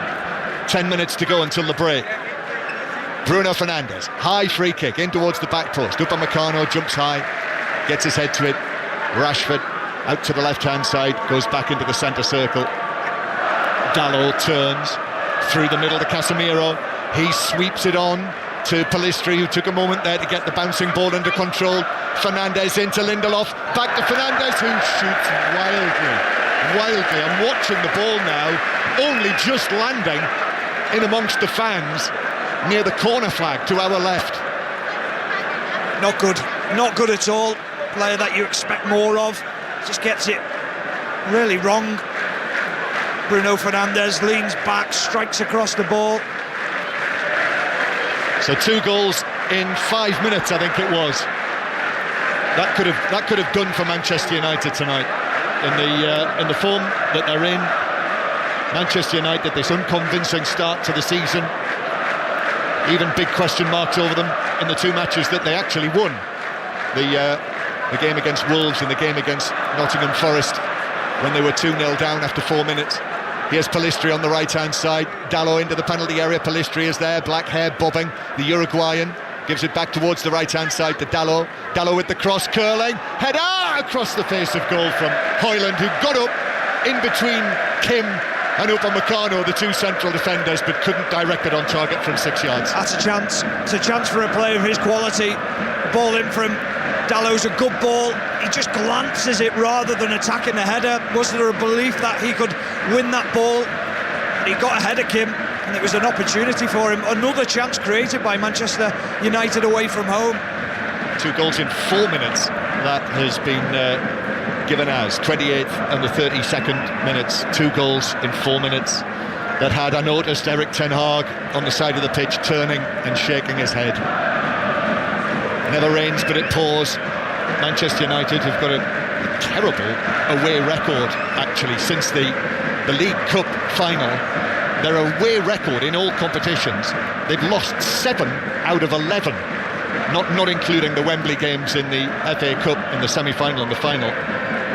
10 minutes to go until the break. Bruno Fernandes, high free kick in towards the back post. Upamecano jumps high, gets his head to it. Rashford out to the left-hand side, goes back into the centre circle. Dalot turns through the middle to Casemiro. He sweeps it on to Pellistri, who took a moment there to get the bouncing ball under control. Fernandes into Lindelof, back to Fernandes, who shoots wildly. I'm watching the ball now, only just landing in amongst the fans near the corner flag to our left. Not good at all. Player that you expect more of, just gets it really wrong. Bruno Fernandes leans back, strikes across the ball. So 2 goals in 5 minutes, I think it was. That could have done for Manchester United tonight. In the form that they're in, Manchester United, this unconvincing start to the season, even big question marks over them in the 2 matches that they actually won. The game against Wolves and the game against Nottingham Forest, when they were 2-0 down after 4 minutes. Here's Pellistri on the right-hand side. Dalot into the penalty area. Pellistri is there, black hair bobbing. The Uruguayan gives it back towards the right-hand side to Dalot. Dalot with the cross, curling. Header across the face of goal from Højlund, who got up in between Kim and Upamecano, the 2 central defenders, but couldn't direct it on target from 6 yards. That's a chance. It's a chance for a player of his quality. Ball in from Dalot's a good ball. He just glances it rather than attacking the header. Was there a belief that he could win that ball? He got ahead of Kim, and it was an opportunity for him. Another chance created by Manchester United away from home. 2 goals in 4 minutes. That has been given as 28th and the 32nd minutes. 2 goals in 4 minutes. That had, I noticed, Erik ten Hag on the side of the pitch turning and shaking his head. Never rains but it pours. Manchester United have got a terrible away record, actually, since the League Cup final. Their away record in all competitions, they've lost 7 out of 11, not including the Wembley games in the FA Cup in the semi-final and the final.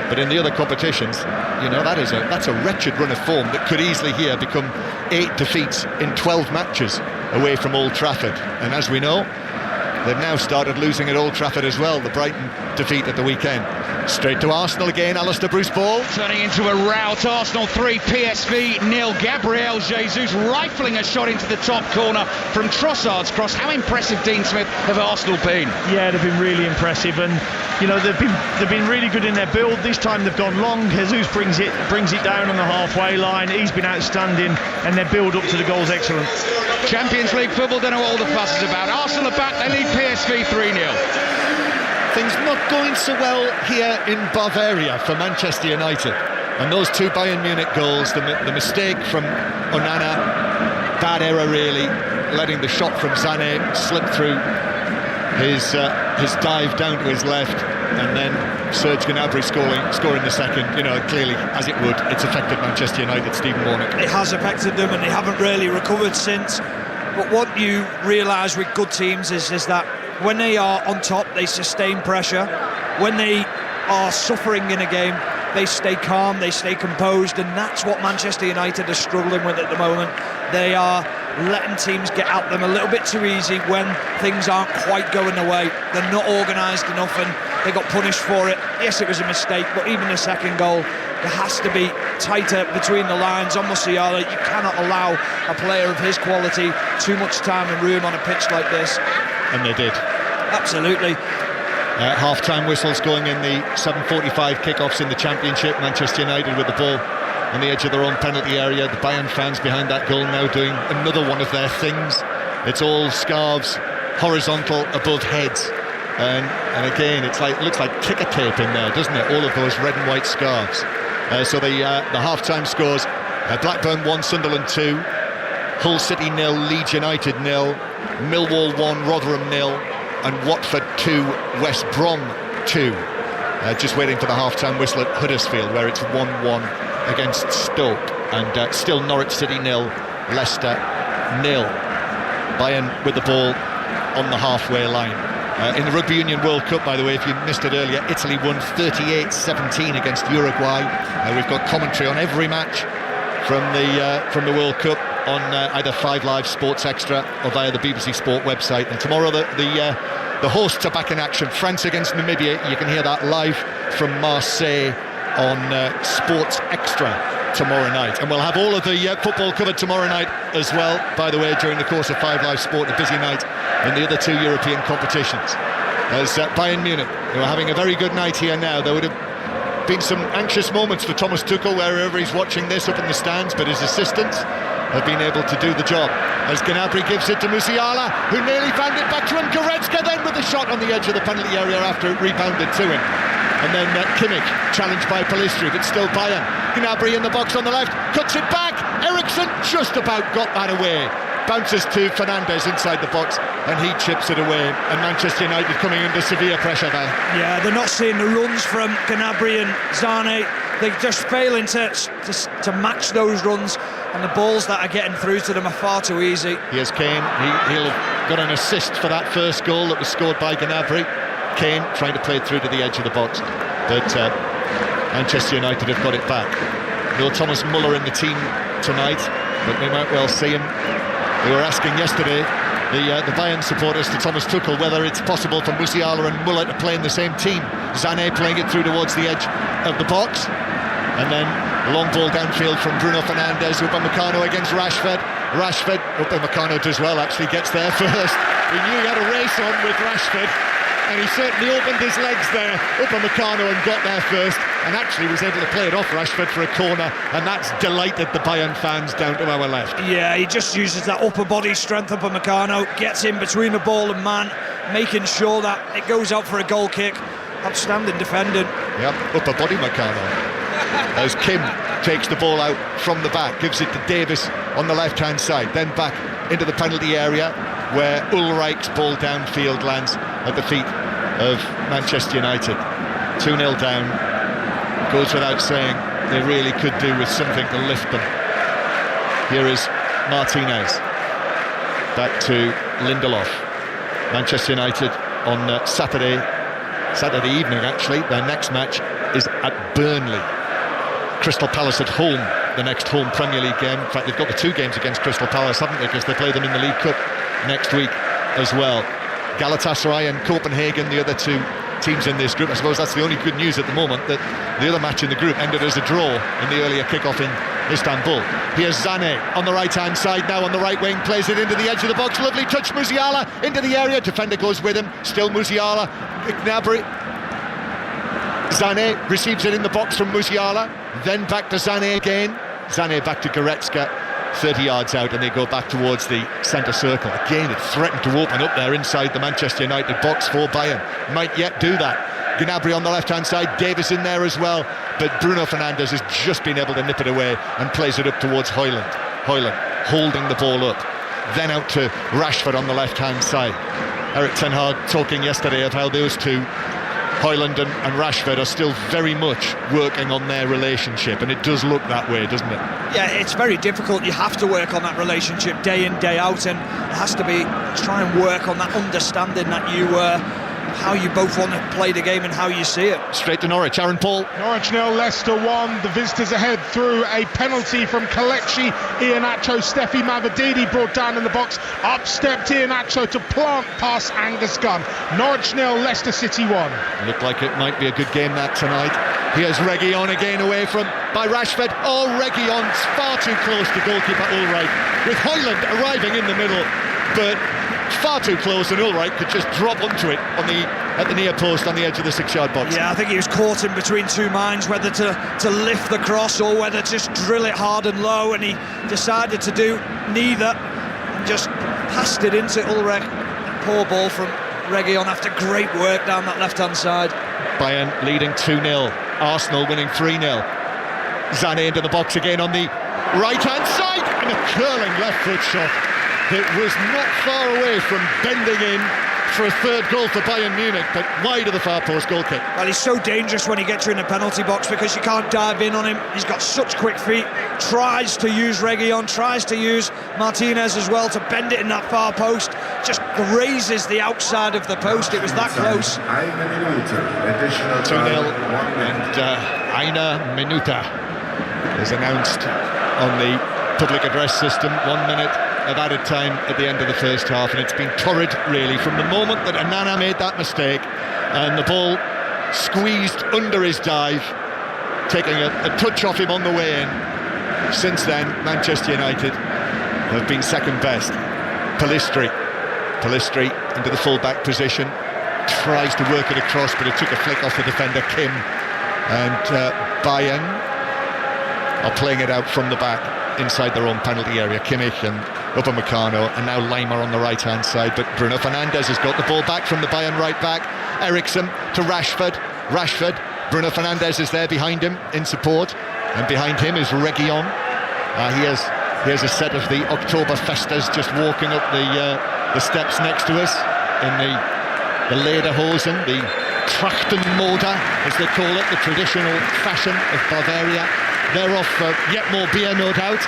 But in the other competitions, you know, that's a wretched run of form that could easily here become 8 defeats in 12 matches away from Old Trafford. And as we know, they've now started losing at Old Trafford as well, the Brighton defeat at the weekend. Straight to Arsenal again, Alistair Bruce Ball. Turning into a rout, Arsenal 3, PSV 0. Gabriel Jesus rifling a shot into the top corner from Trossard's cross. How impressive, Dean Smith, have Arsenal been? Yeah, they've been really impressive, and you know they've been really good in their build. This time they've gone long. Jesus brings it down on the halfway line. He's been outstanding, and their build up to the goal's excellent. Champions League football, don't know what all the fuss is about. Arsenal are back, they lead PSV 3-0. Things not going so well here in Bavaria for Manchester United. And those 2 Bayern Munich goals, the mistake from Onana, bad error really, letting the shot from Sané slip through his dive down to his left, and then Serge Gnabry scoring the second. You know, clearly, as it would, it's affected Manchester United, Stephen Warnock. It has affected them, and they haven't really recovered since. But what you realise with good teams is that when they are on top, they sustain pressure. When they are suffering in a game, they stay calm, they stay composed, and that's what Manchester United are struggling with at the moment. They are letting teams get at them a little bit too easy when things aren't quite going their way. They're not organised enough, and they got punished for it. Yes, it was a mistake, but even the second goal, there has to be tighter between the lines on Musiala. You cannot allow a player of his quality too much time and room on a pitch like this. And they did. Absolutely. Half-time whistles going in the 7:45 kickoffs in the Championship. Manchester United with the ball on the edge of their own penalty area. The Bayern fans behind that goal now doing another one of their things. It's all scarves horizontal above heads, and again it looks like ticker tape in there, doesn't it? All of those red and white scarves. So the half-time scores: Blackburn 1, Sunderland 2, Hull City 0, Leeds United 0, Millwall 1, Rotherham 0, and Watford 2, West Brom 2. Just waiting for the half-time whistle at Huddersfield, where it's 1-1 against Stoke, and still Norwich City 0, Leicester 0. Bayern with the ball on the halfway line. In the Rugby Union World Cup, by the way, if you missed it earlier, Italy won 38-17 against Uruguay. We've got commentary on every match from the World Cup on either 5 Live Sports Extra or via the BBC Sport website. And tomorrow the hosts are back in action. France against Namibia. You can hear that live from Marseille on Sports Extra tomorrow night, and we'll have all of the football covered tomorrow night as well, by the way, during the course of 5 Live Sport, a busy night in the other 2 European competitions, as Bayern Munich, who are having a very good night here now. There would have been some anxious moments for Thomas Tuchel wherever he's watching this up in the stands, but his assistants have been able to do the job, as Gnabry gives it to Musiala, who nearly found it back to him. Goretzka then with the shot on the edge of the penalty area after it rebounded to him. And then Kimmich challenged by Pellistri, but still Bayern. Gnabry in the box on the left, cuts it back. Eriksson just about got that away. Bounces to Fernandes inside the box, and he chips it away. And Manchester United coming under severe pressure there. Yeah, they're not seeing the runs from Gnabry and Zane. They're just failing to match those runs, and the balls that are getting through to them are far too easy. Here's Kane. He'll have got an assist for that first goal that was scored by Gnabry. Kane trying to play it through to the edge of the box, but Manchester United have got it back. No Thomas Muller in the team tonight, but we might well see him. We were asking yesterday the Bayern supporters to Thomas Tuchel whether it's possible for Musiala and Muller to play in the same team. Zane playing it through towards the edge of the box, and then a long ball downfield from Bruno Fernandes. Upamecano against Rashford. Upamecano does well, actually gets there first. We knew he had a race on with Rashford, and he certainly opened his legs there, Upamecano, and got there first, and actually was able to play it off Rashford for a corner, and that's delighted the Bayern fans down to our left. Yeah, he just uses that upper body strength. Upamecano gets in between the ball and man, making sure that it goes out for a goal kick. Outstanding defending. Yep, upper body Meccano. As Kim takes the ball out from the back, gives it to Davis on the left-hand side, then back into the penalty area, where Ulreich's ball downfield lands at the feet of Manchester United. 2-0 down. Goes without saying, they really could do with something to lift them. Here is Martinez. Back to Lindelof. Manchester United on Saturday evening, actually. Their next match is at Burnley. Crystal Palace at home, the next home Premier League game. In fact, they've got the 2 games against Crystal Palace, haven't they? Because they play them in the League Cup next week as well. Galatasaray and Copenhagen, the other 2 teams in this group. I suppose that's the only good news at the moment, that the other match in the group ended as a draw in the earlier kick-off in Istanbul. Here's Zane on the right-hand side now, on the right wing, plays it into the edge of the box. Lovely touch, Musiala into the area. Defender goes with him. Still Musiala. Gnabry. Zane receives it in the box from Musiala. Then back to Zane again. Zane back to Goretzka. 30 yards out, and they go back towards the centre circle. Again, it threatened to open up there inside the Manchester United box for Bayern. Might yet do that. Gnabry on the left-hand side, Davis in there as well, but Bruno Fernandes has just been able to nip it away and plays it up towards Højlund. Højlund holding the ball up. Then out to Rashford on the left-hand side. Erik ten Hag talking yesterday of how those two, Højlund and Rashford, are still very much working on their relationship, and it does look that way, doesn't it? Yeah, it's very difficult. You have to work on that relationship day in, day out, and it has to be try and work on that understanding that you how you both want to play the game and how you see it. Straight to Norwich, Aaron Paul. Norwich 0, Leicester 1. The visitors ahead through a penalty from Kelechi Iheanacho. Steffi Mavididi brought down in the box. Up stepped Iheanacho to plant past Angus Gunn. Norwich 0, Leicester City 1. Looked like it might be a good game that tonight. Here's Reguilon again away by Rashford. Oh, Reguilon's far too close to goalkeeper Ulreich, with Højlund arriving in the middle, but far too close, and Ulreich could just drop onto it at the near post on the edge of the 6-yard box. Yeah, I think he was caught in between two minds, whether to lift the cross or whether to just drill it hard and low, and he decided to do neither and just passed it into Ulreich. Poor ball from Reguilon after great work down that left-hand side. Bayern leading 2-0, Arsenal winning 3-0. Sané into the box again on the right-hand side, and a curling left foot shot that was not far away from bending in for a third goal for Bayern Munich, but wide of the far post goal kick. Well, he's so dangerous when he gets you in the penalty box because you can't dive in on him. He's got such quick feet, tries to use Reguilon, tries to use Martinez as well to bend it in that far post, just grazes the outside of the post. It was that close. 2-0, and Eine Minute is announced on the public address system. 1 minute of added time at the end of the first half, and it's been torrid really from the moment that Onana made that mistake and the ball squeezed under his dive, taking a touch off him on the way in. Since then, Manchester United have been second best. Pellistri into the full-back position, tries to work it across, but it took a flick off the defender Kim, and Bayern are playing it out from the back inside their own penalty area. Kimmich and Upamecano, and now Laimer on the right-hand side, but Bruno Fernandes has got the ball back from the Bayern right back. Eriksen to Rashford. Bruno Fernandes is there behind him in support, and behind him is Reguilon. Here's a set of the Oktoberfesters just walking up the steps next to us in the Lederhosen, the Trachtenmode, as they call it, the traditional fashion of Bavaria. They're off for yet more beer, no doubt.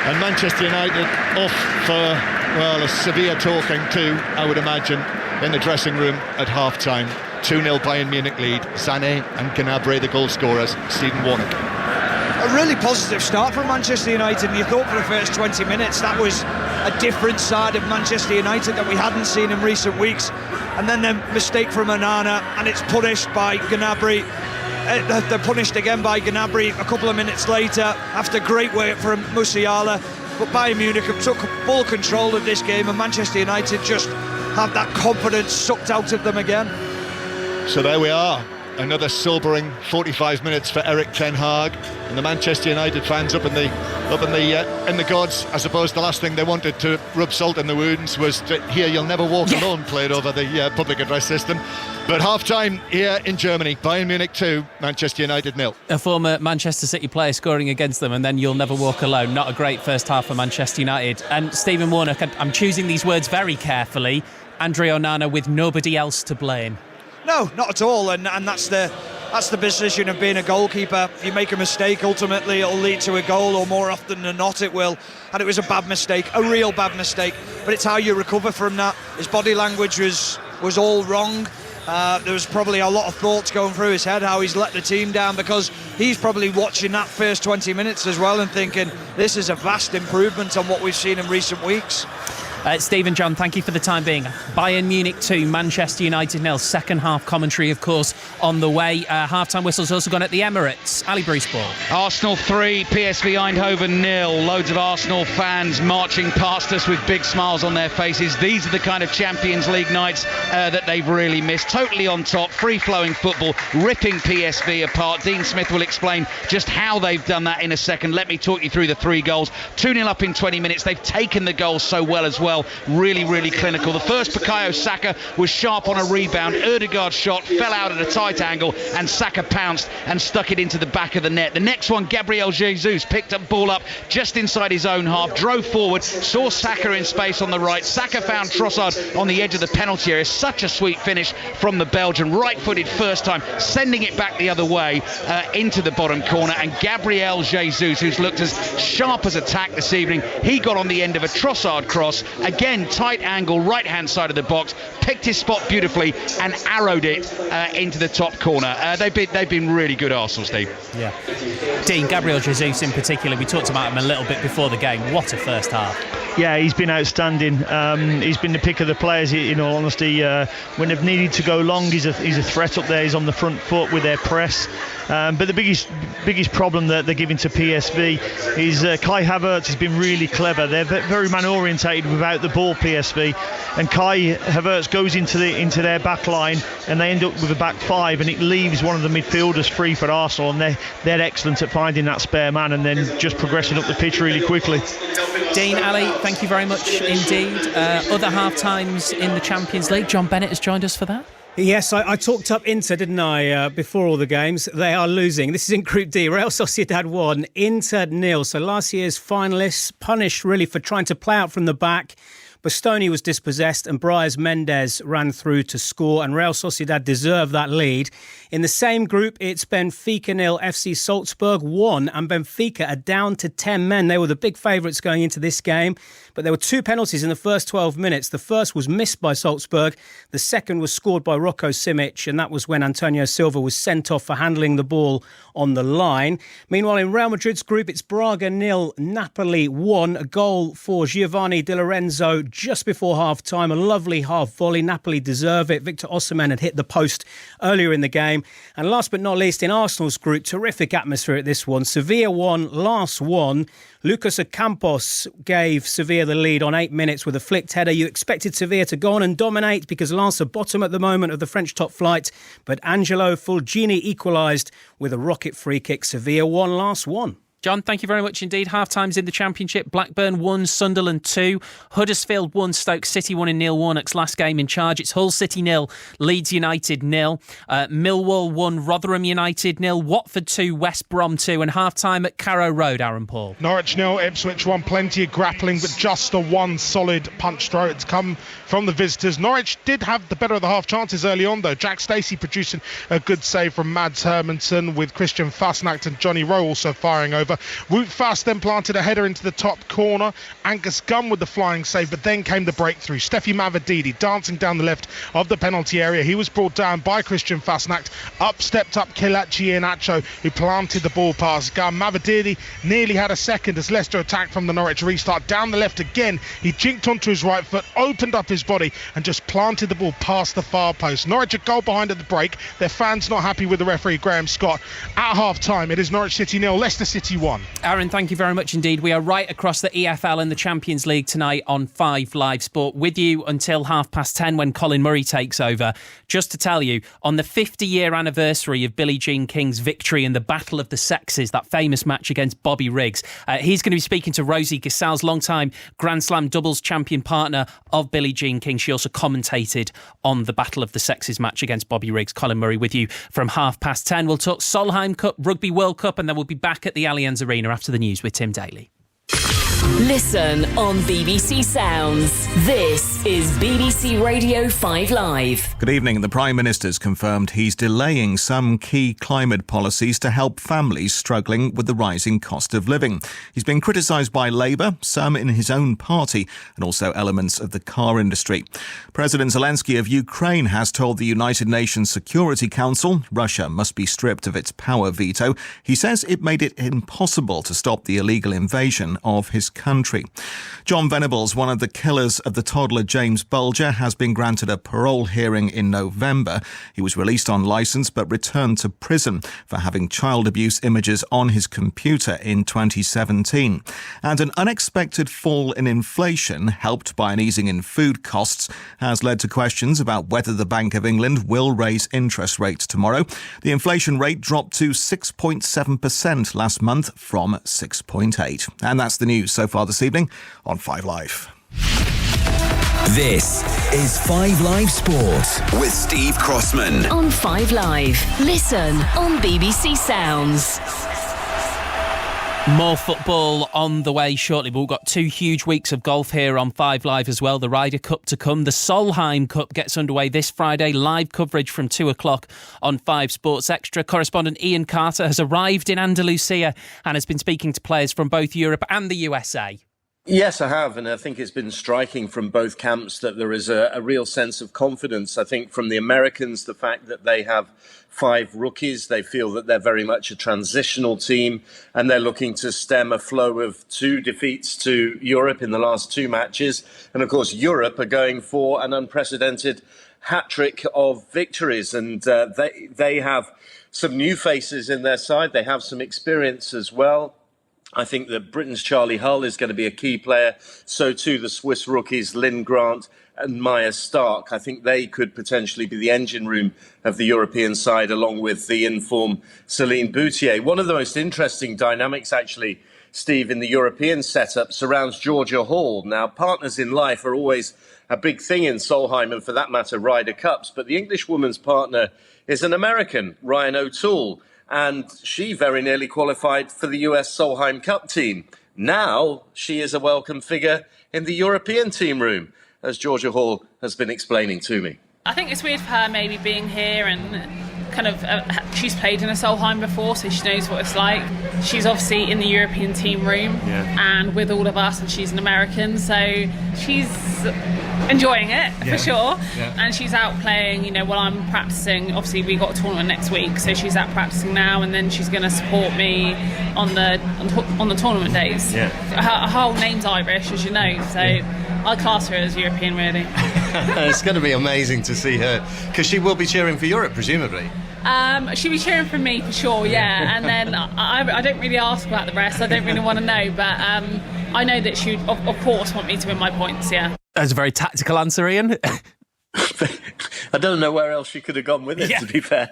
And Manchester United off for, well, a severe talking too, I would imagine, in the dressing room at half-time. 2-0 Bayern Munich lead. Sané and Gnabry, the goal scorers. Stephen Warnock. A really positive start from Manchester United, and you thought for the first 20 minutes that was a different side of Manchester United that we hadn't seen in recent weeks. And then the mistake from Onana, and it's punished by Gnabry. They're punished again by Gnabry a couple of minutes later after great work from Musiala. But Bayern Munich have took full control of this game, and Manchester United just have that confidence sucked out of them again. So there we are, another sobering 45 minutes for Erik ten Hag and the Manchester United fans up in the gods. I suppose the last thing they wanted to rub salt in the wounds was to hear "You'll Never Walk Alone" played over the public address system. But half-time here in Germany, Bayern Munich 2, Manchester United 0. A former Manchester City player scoring against them, and then "You'll Never Walk Alone." Not a great first half for Manchester United. And Stephen Warnock, I'm choosing these words very carefully. Andre Onana with nobody else to blame. No, not at all, and that's the position of being a goalkeeper. If you make a mistake, ultimately it'll lead to a goal, or more often than not it will. And it was a bad mistake, a real bad mistake. But it's how you recover from that. His body language was all wrong. There was probably a lot of thoughts going through his head how he's let the team down, because he's probably watching that first 20 minutes as well and thinking this is a vast improvement on what we've seen in recent weeks. Stephen, John, thank you for the time being. Bayern Munich 2, Manchester United 0. Second half commentary, of course, on the way. Half-time whistle's also gone at the Emirates. Ali Bruceball. Arsenal 3, PSV Eindhoven 0. Loads of Arsenal fans marching past us with big smiles on their faces. These are the kind of Champions League nights that they've really missed. Totally on top, free-flowing football, ripping PSV apart. Dean Smith will explain just how they've done that in a second. Let me talk you through the 3 goals. 2-0 up in 20 minutes. They've taken the goals so well as well. Really, really clinical. The first, Bukayo Saka, was sharp on a rebound. Ødegaard's shot fell out at a tight angle, and Saka pounced and stuck it into the back of the net. The next one, Gabriel Jesus picked up ball up just inside his own half, drove forward, saw Saka in space on the right. Saka found Trossard on the edge of the penalty area. Such a sweet finish from the Belgian. Right-footed first time, sending it back the other way into the bottom corner. And Gabriel Jesus, who's looked as sharp as a tack this evening, he got on the end of a Trossard cross. Again, tight angle, right-hand side of the box, picked his spot beautifully and arrowed it into the top corner. They've been really good, Arsenal, Steve. Yeah. Dean, Gabriel Jesus in particular, we talked about him a little bit before the game. What a first half. Yeah, he's been outstanding. He's been the pick of the players, in all honesty. When they've needed to go long, he's a threat up there. He's on the front foot with their press. But the biggest problem that they're giving to PSV is Kai Havertz has been really clever. They're very man orientated without the ball, PSV, and Kai Havertz goes into their back line, and they end up with a back five, and it leaves one of the midfielders free for Arsenal, and they're excellent at finding that spare man and then just progressing up the pitch really quickly. Dean, Ali, thank you very much indeed. Other half-times in the Champions League. John Bennett has joined us for that. Yes, I talked up Inter, didn't I, before all the games. They are losing. This is in Group D. Real Sociedad 1, Inter 0. So last year's finalists punished really for trying to play out from the back. Bastoni was dispossessed and Brais Mendes ran through to score, and Real Sociedad deserved that lead. In the same group, it's Benfica 0, FC Salzburg 1, and Benfica are down to 10 men. They were the big favourites going into this game, but there were 2 penalties in the first 12 minutes. The first was missed by Salzburg. The second was scored by Rocco Simic, and that was when Antonio Silva was sent off for handling the ball on the line. Meanwhile, in Real Madrid's group, it's Braga 0, Napoli 1. A goal for Giovanni Di Lorenzo just before half-time. A lovely half volley. Napoli deserve it. Victor Osimhen had hit the post earlier in the game. And last but not least, in Arsenal's group, terrific atmosphere at this one. Sevilla won, last one. Lucas Ocampos gave Sevilla the lead on 8 minutes with a flicked header. You expected Sevilla to go on and dominate because Lens are bottom at the moment of the French top flight. But Angelo Fulgini equalised with a rocket free kick. Sevilla won, last one. John, thank you very much indeed. Half-times in the Championship. Blackburn 1, Sunderland 2. Huddersfield 1, Stoke City 1 in Neil Warnock's last game in charge. It's Hull City 0, Leeds United 0. Millwall 1, Rotherham United 0. Watford 2, West Brom 2. And half-time at Carrow Road, Aaron Paul. Norwich 0, Ipswich 1. Plenty of grappling, but just the one solid punch throw. It's come from the visitors. Norwich did have the better of the half chances early on, though. Jack Stacey producing a good save from Mads Hermansen, with Christian Fasnacht and Johnny Rowe also firing over. Wout Faes then planted a header into the top corner. Angus Gunn with the flying save, but then came the breakthrough. Steffi Mavididi dancing down the left of the penalty area. He was brought down by Christian Fasnacht. Stepped up Kelechi Iheanacho, who planted the ball past Gunn. Mavididi nearly had a second as Leicester attacked from the Norwich restart. Down the left again, he jinked onto his right foot, opened up his body and just planted the ball past the far post. Norwich a goal behind at the break. Their fans not happy with the referee Graham Scott. At half time, it is Norwich City 0, Leicester City 1. Aaron, thank you very much indeed. We are right across the EFL and the Champions League tonight on 5 Live Sport, with you until 10:30 when Colin Murray takes over. Just to tell you, on the 50-year anniversary of Billie Jean King's victory in the Battle of the Sexes, that famous match against Bobby Riggs, he's going to be speaking to Rosie Gassal's long-time Grand Slam doubles champion partner of Billie Jean King. She also commentated on the Battle of the Sexes match against Bobby Riggs. Colin Murray with you from 10:30. We'll talk Solheim Cup, Rugby World Cup, and then we'll be back at the Allianz Arena after the news with Tim Daly. Listen on BBC Sounds. This is BBC Radio 5 Live. Good evening. The Prime Minister's confirmed he's delaying some key climate policies to help families struggling with the rising cost of living. He's been criticised by Labour, some in his own party, and also elements of the car industry. President Zelensky of Ukraine has told the United Nations Security Council Russia must be stripped of its power veto. He says it made it impossible to stop the illegal invasion of his country. John Venables, one of the killers of the toddler James Bulger, has been granted a parole hearing in November. He was released on licence but returned to prison for having child abuse images on his computer in 2017. And an unexpected fall in inflation, helped by an easing in food costs, has led to questions about whether the Bank of England will raise interest rates tomorrow. The inflation rate dropped to 6.7% last month from 6.8%. And that's the news so far this evening on 5 Live. This is 5 Live Sport with Steve Crossman. On 5 Live. Listen on BBC Sounds. More football on the way shortly, but we've got 2 huge weeks of golf here on 5 Live as well. The Ryder Cup to come. The Solheim Cup gets underway this Friday. Live coverage from 2 o'clock on 5 Sports Extra. Correspondent Ian Carter has arrived in Andalusia and has been speaking to players from both Europe and the USA. Yes, I have, and I think it's been striking from both camps that there is a real sense of confidence. I think from the Americans, the fact that they have 5 rookies, they feel that they're very much a transitional team, and they're looking to stem a flow of 2 defeats to Europe in the last 2 matches. And of course, Europe are going for an unprecedented hat-trick of victories, and they have some new faces in their side. They have some experience as well. I think that Britain's Charlie Hull is going to be a key player. So too the Swiss rookies Lynn Grant and Maya Stark. I think they could potentially be the engine room of the European side, along with the in-form Céline Boutier. One of the most interesting dynamics, actually, Steve, in the European setup surrounds Georgia Hall. Now, partners in life are always a big thing in Solheim and, for that matter, Ryder Cups. But the English woman's partner is an American, Ryan O'Toole. And she very nearly qualified for the US Solheim Cup team. Now she is a welcome figure in the European team room, as Georgia Hall has been explaining to me. I think it's weird for her maybe being here and kind of she's played in a Solheim before, so she knows what it's like. She's obviously in the European team room and with all of us, and she's an American, so she's enjoying it for sure. And she's out playing, while I'm practicing. Obviously we got a tournament next week, so she's out practicing now, and then she's going to support me on the tournament days. Her whole name's Irish, as you know, so I class her as European, really. It's going to be amazing to see her, because she will be cheering for Europe, presumably. She'll be cheering for me for sure, and then I don't really ask about the rest. I don't really want to know, but I know that she would, of course, want me to win my points. That's a very tactical answer, Ian. I don't know where else she could have gone with it, to be fair.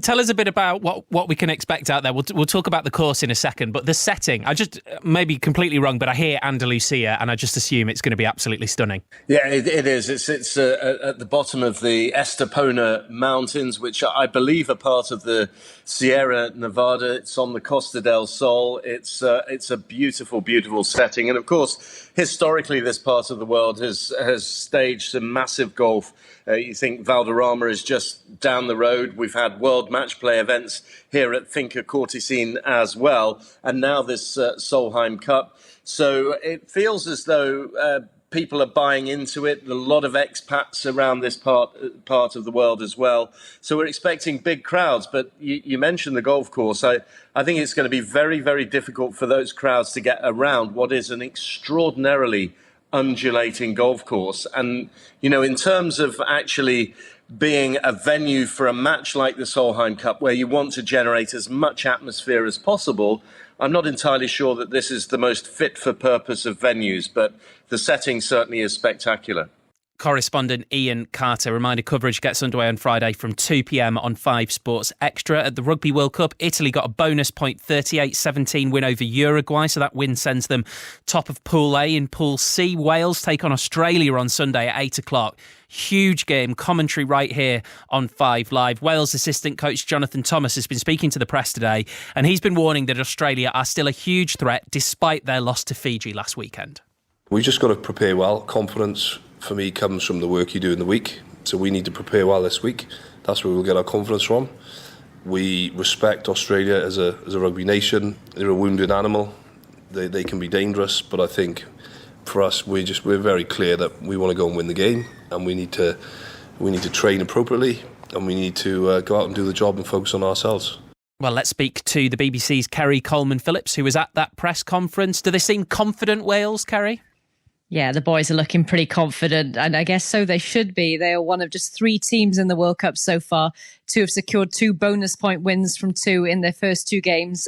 Tell us a bit about what we can expect out there. We'll talk about the course in a second, but the setting, I just may be completely wrong, but I hear Andalusia and I just assume it's going to be absolutely stunning. Yeah, it is. It's at the bottom of the Estepona Mountains, which I believe are part of the Sierra Nevada. It's on the Costa del Sol. It's a beautiful, beautiful setting. And of course, historically, this part of the world has staged some massive golf. You think Valderrama is just down the road. We've had World Match Play events here at Finca Corticine as well, and now this Solheim Cup. So it feels as though people are buying into it. A lot of expats around this part of the world as well. So we're expecting big crowds. But you mentioned the golf course. I think it's going to be very, very difficult for those crowds to get around what is an extraordinarily undulating golf course. And, in terms of actually being a venue for a match like the Solheim Cup, where you want to generate as much atmosphere as possible, I'm not entirely sure that this is the most fit for purpose of venues, but the setting certainly is spectacular. Correspondent Ian Carter. Reminder, coverage gets underway on Friday from 2 p.m. on 5 Sports Extra. At the Rugby World Cup, Italy got a bonus point 38-17 win over Uruguay, so that win sends them top of Pool A. In Pool C, Wales take on Australia on Sunday at 8 o'clock. Huge game, commentary right here on 5 Live. Wales assistant coach Jonathan Thomas has been speaking to the press today, and he's been warning that Australia are still a huge threat despite their loss to Fiji last weekend. We just got to prepare well. Confidence for me comes from the work you do in the week, so we need to prepare well this week. That's where we'll get our confidence from. We respect Australia as a rugby nation. They're a wounded animal. They can be dangerous, but I think for us we're very clear that we want to go and win the game, and we need to train appropriately, and we need to go out and do the job and focus on ourselves. Well, let's speak to the BBC's Kerry Coleman-Phillips, who was at that press conference. Do they seem confident, Wales, Kerry? Yeah, the boys are looking pretty confident, and I guess so they should be. They are one of just 3 teams in the World Cup so far to have secured 2 bonus point wins from 2 in their first 2 games,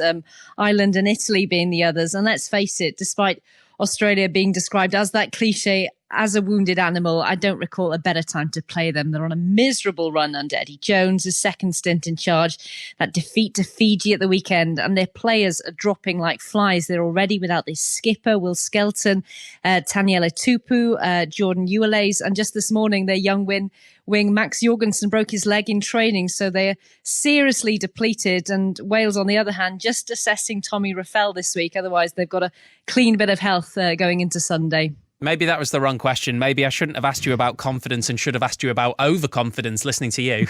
Ireland and Italy being the others. And let's face it, despite Australia being described as that cliche, as a wounded animal, I don't recall a better time to play them. They're on a miserable run under Eddie Jones, his second stint in charge. That defeat to Fiji at the weekend, and their players are dropping like flies. They're already without their skipper, Will Skelton, Taniela Tupu, Jordan Uwelays, and just this morning, their young wing Max Jorgensen broke his leg in training, so they're seriously depleted. And Wales, on the other hand, just assessing Tommy Raffel this week. Otherwise, they've got a clean bit of health going into Sunday. Maybe that was the wrong question. Maybe I shouldn't have asked you about confidence and should have asked you about overconfidence listening to you.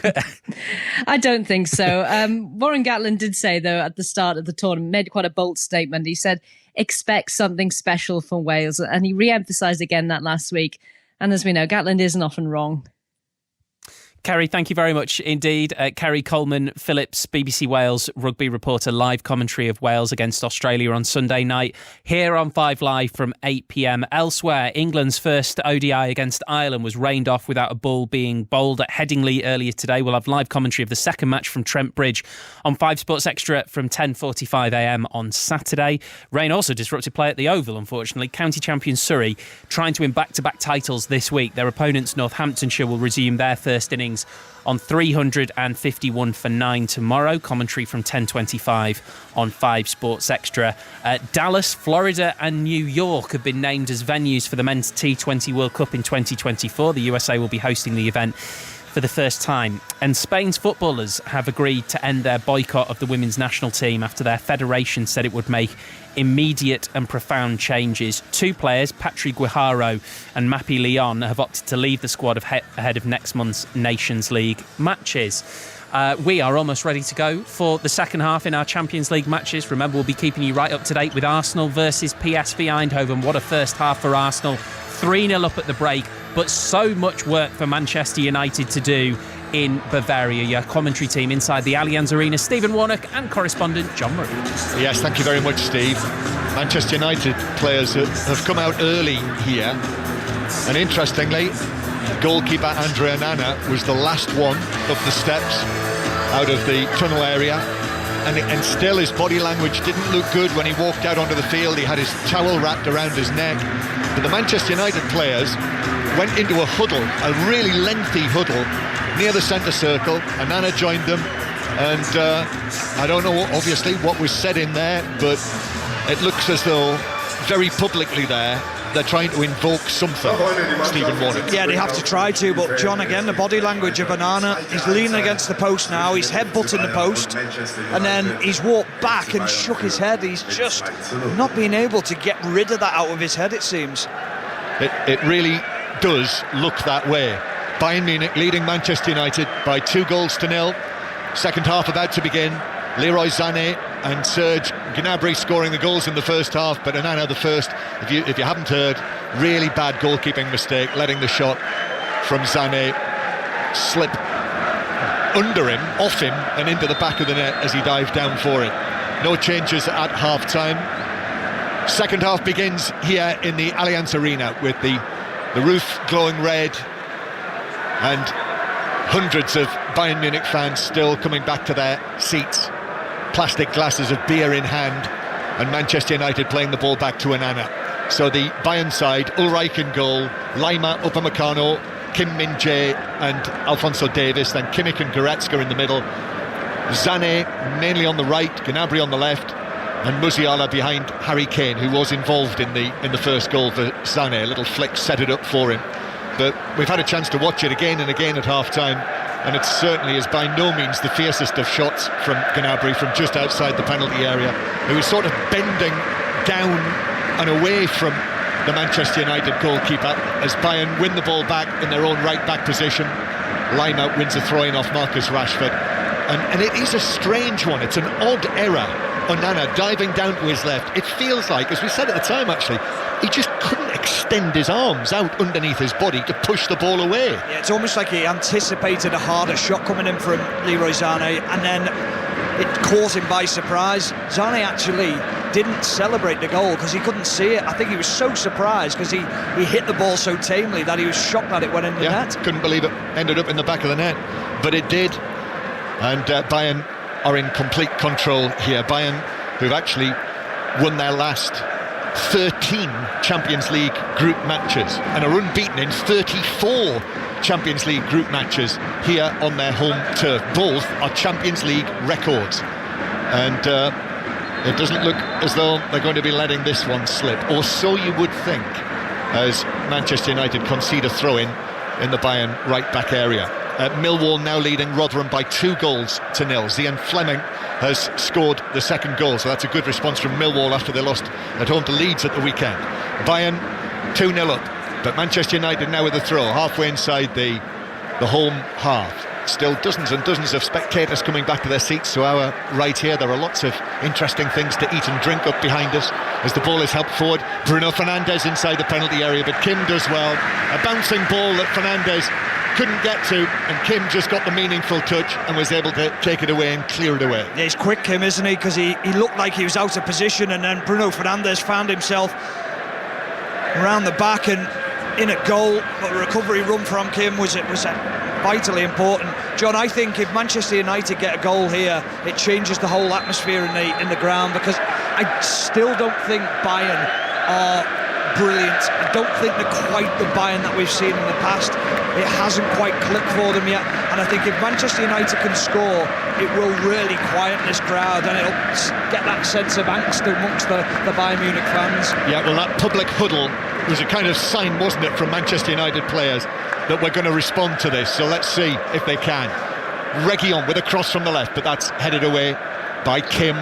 I don't think so. Warren Gatland did say, though, at the start of the tournament, made quite a bold statement. He said, expect something special from Wales. And he re-emphasised again that last week. And as we know, Gatland isn't often wrong. Kerry, thank you very much indeed. Kerry Coleman-Phillips, BBC Wales rugby reporter, live commentary of Wales against Australia on Sunday night, here on 5 Live from 8 p.m. Elsewhere, England's first ODI against Ireland was rained off without a ball being bowled at Headingley earlier today. We'll have live commentary of the second match from Trent Bridge on 5 Sports Extra from 10:45am on Saturday. Rain also disrupted play at the Oval, unfortunately. County champion Surrey trying to win back-to-back titles this week. Their opponents, Northamptonshire, will resume their first innings on 351 for 9 tomorrow. Commentary from 10:25 on 5 Sports Extra. Dallas, Florida and New York have been named as venues for the Men's T20 World Cup in 2024. The USA will be hosting the event for the first time. And Spain's footballers have agreed to end their boycott of the women's national team after their federation said it would make immediate and profound changes. 2 players, Patrick Guijarro and Mapi Leon, have opted to leave the squad ahead of next month's Nations League matches. We are almost ready to go for the second half in our Champions League matches. Remember, we'll be keeping you right up to date with Arsenal versus PSV Eindhoven. What a first half for Arsenal. 3-0 up at the break, but so much work for Manchester United to do in Bavaria. Your commentary team inside the Allianz Arena, Stephen Warnock, and correspondent John Murray. Yes, thank you very much, Steve. Manchester United players have come out early here, and interestingly, goalkeeper Andrea Nana was the last one up the steps out of the tunnel area, and still his body language didn't look good when he walked out onto the field. He had his towel wrapped around his neck. But the Manchester United players went into a huddle, a really lengthy huddle, near the centre circle, and Nana joined them. And I don't know, obviously, what was said in there, but it looks as though very publicly there they're trying to invoke something, Stephen Warnock. Yeah, they have to try to, but John, again, the body language of Onana, he's leaning against the post now, he's headbutting the post, and then he's walked back and shook his head. He's just not being able to get rid of that out of his head, it seems. It really does look that way. Bayern Munich leading Manchester United by 2-0. Second half about to begin. Leroy Sané and Serge Gnabry scoring the goals in the first half, but Onana the first. If you haven't heard, really bad goalkeeping mistake, letting the shot from Sané slip under him, off him, and into the back of the net as he dived down for it. No changes at half-time. Second half begins here in the Allianz Arena with the roof glowing red and hundreds of Bayern Munich fans still coming back to their seats, plastic glasses of beer in hand, and Manchester United playing the ball back to Onana. So the Bayern side, Ulreich in goal, Lima, Upamecano, Kim Min-jae and Alphonso Davies, then Kimmich and Goretzka in the middle, Sané mainly on the right, Gnabry on the left, and Musiala behind Harry Kane, who was involved in the first goal for Sané. A little flick set it up for him. But we've had a chance to watch it again and again at half-time, and it certainly is by no means the fiercest of shots from Gnabry from just outside the penalty area. He was sort of bending down and away from the Manchester United goalkeeper as Bayern win the ball back in their own right-back position. Lima wins a throw-in off Marcus Rashford. And it is a strange one. It's an odd error. Onana diving down to his left. It feels like, as we said at the time actually, he just couldn't extend his arms out underneath his body to push the ball away. Yeah, it's almost like he anticipated a harder shot coming in from Leroy Sané, and then it caught him by surprise. Sané actually didn't celebrate the goal because he couldn't see it. I think he was so surprised because he hit the ball so tamely that he was shocked that it went in the net. Couldn't believe it ended up in the back of the net, but it did. And Bayern are in complete control here. Bayern, who've actually won their last 13 Champions League group matches and are unbeaten in 34 Champions League group matches here on their home turf. Both are Champions League records, and it doesn't look as though they're going to be letting this one slip, or so you would think, as Manchester United concede a throw-in the Bayern right-back area. Millwall now leading Rotherham by 2-0. Zian Fleming has scored the second goal, so that's a good response from Millwall after they lost at home to Leeds at the weekend. Bayern 2-0 up. But Manchester United now with a throw, halfway inside the home half. Still dozens and dozens of spectators coming back to their seats to our right here. There are lots of interesting things to eat and drink up behind us as the ball is helped forward. Bruno Fernandes inside the penalty area, but Kim does well. A bouncing ball that Fernandes couldn't get to, and Kim just got the meaningful touch and was able to take it away and clear it away. Yeah, he's quick, Kim, isn't he? Because he looked like he was out of position, and then Bruno Fernandes found himself around the back and in a goal. But the recovery run from Kim was vitally important. John, I think if Manchester United get a goal here, it changes the whole atmosphere in the ground, because I still don't think Bayern are brilliant. I don't think they're quite the Bayern that we've seen in the past. It hasn't quite clicked for them yet, and I think if Manchester United can score, it will really quieten this crowd, and it'll get that sense of angst amongst the Bayern Munich fans. Yeah, well, that public huddle was a kind of sign, wasn't it, from Manchester United players that we're going to respond to this, so let's see if they can. Reguilon with a cross from the left, but that's headed away by Kim.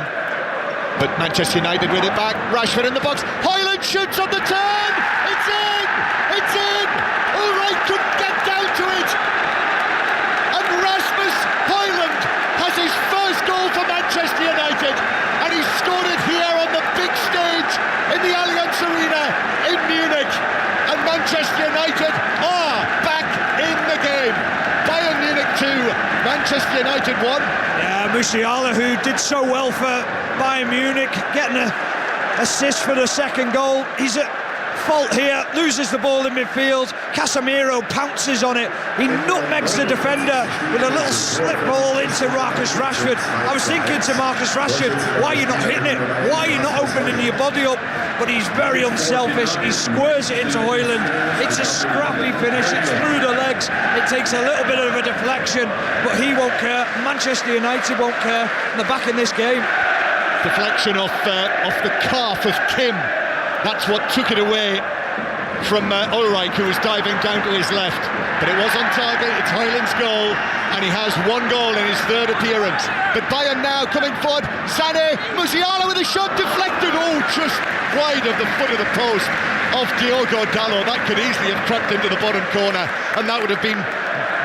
But Manchester United with it back. Rashford in the box. Højlund shoots on the turn. It's in! It's in! Ulreich couldn't get down to it. And Rasmus Højlund has his first goal for Manchester United, and he scored it here on the big stage in the Allianz Arena in Munich. And Manchester United are back in the game. Bayern Munich 2, Manchester United 1. Yeah, Musiala, who did so well for Bayern Munich, getting an assist for the second goal. He's at fault here, loses the ball in midfield. Casemiro pounces on it. He nutmegs the defender with a little slip ball into Marcus Rashford. I was thinking to Marcus Rashford, why are you not hitting it? Why are you not opening your body up? But he's very unselfish. He squares it into Højlund. It's a scrappy finish. It's through the legs. It takes a little bit of a deflection, but he won't care. Manchester United won't care. And they're back in this game. Deflection off the calf of Kim. That's what took it away from Ulreich, who was diving down to his left. But it was on target. It's Højlund's goal, and he has one goal in his third appearance. But Bayern now coming forward. Sané, Musiala with a shot deflected. Oh, just wide of the foot of the post of Diogo Dalot. That could easily have crept into the bottom corner, and that would have been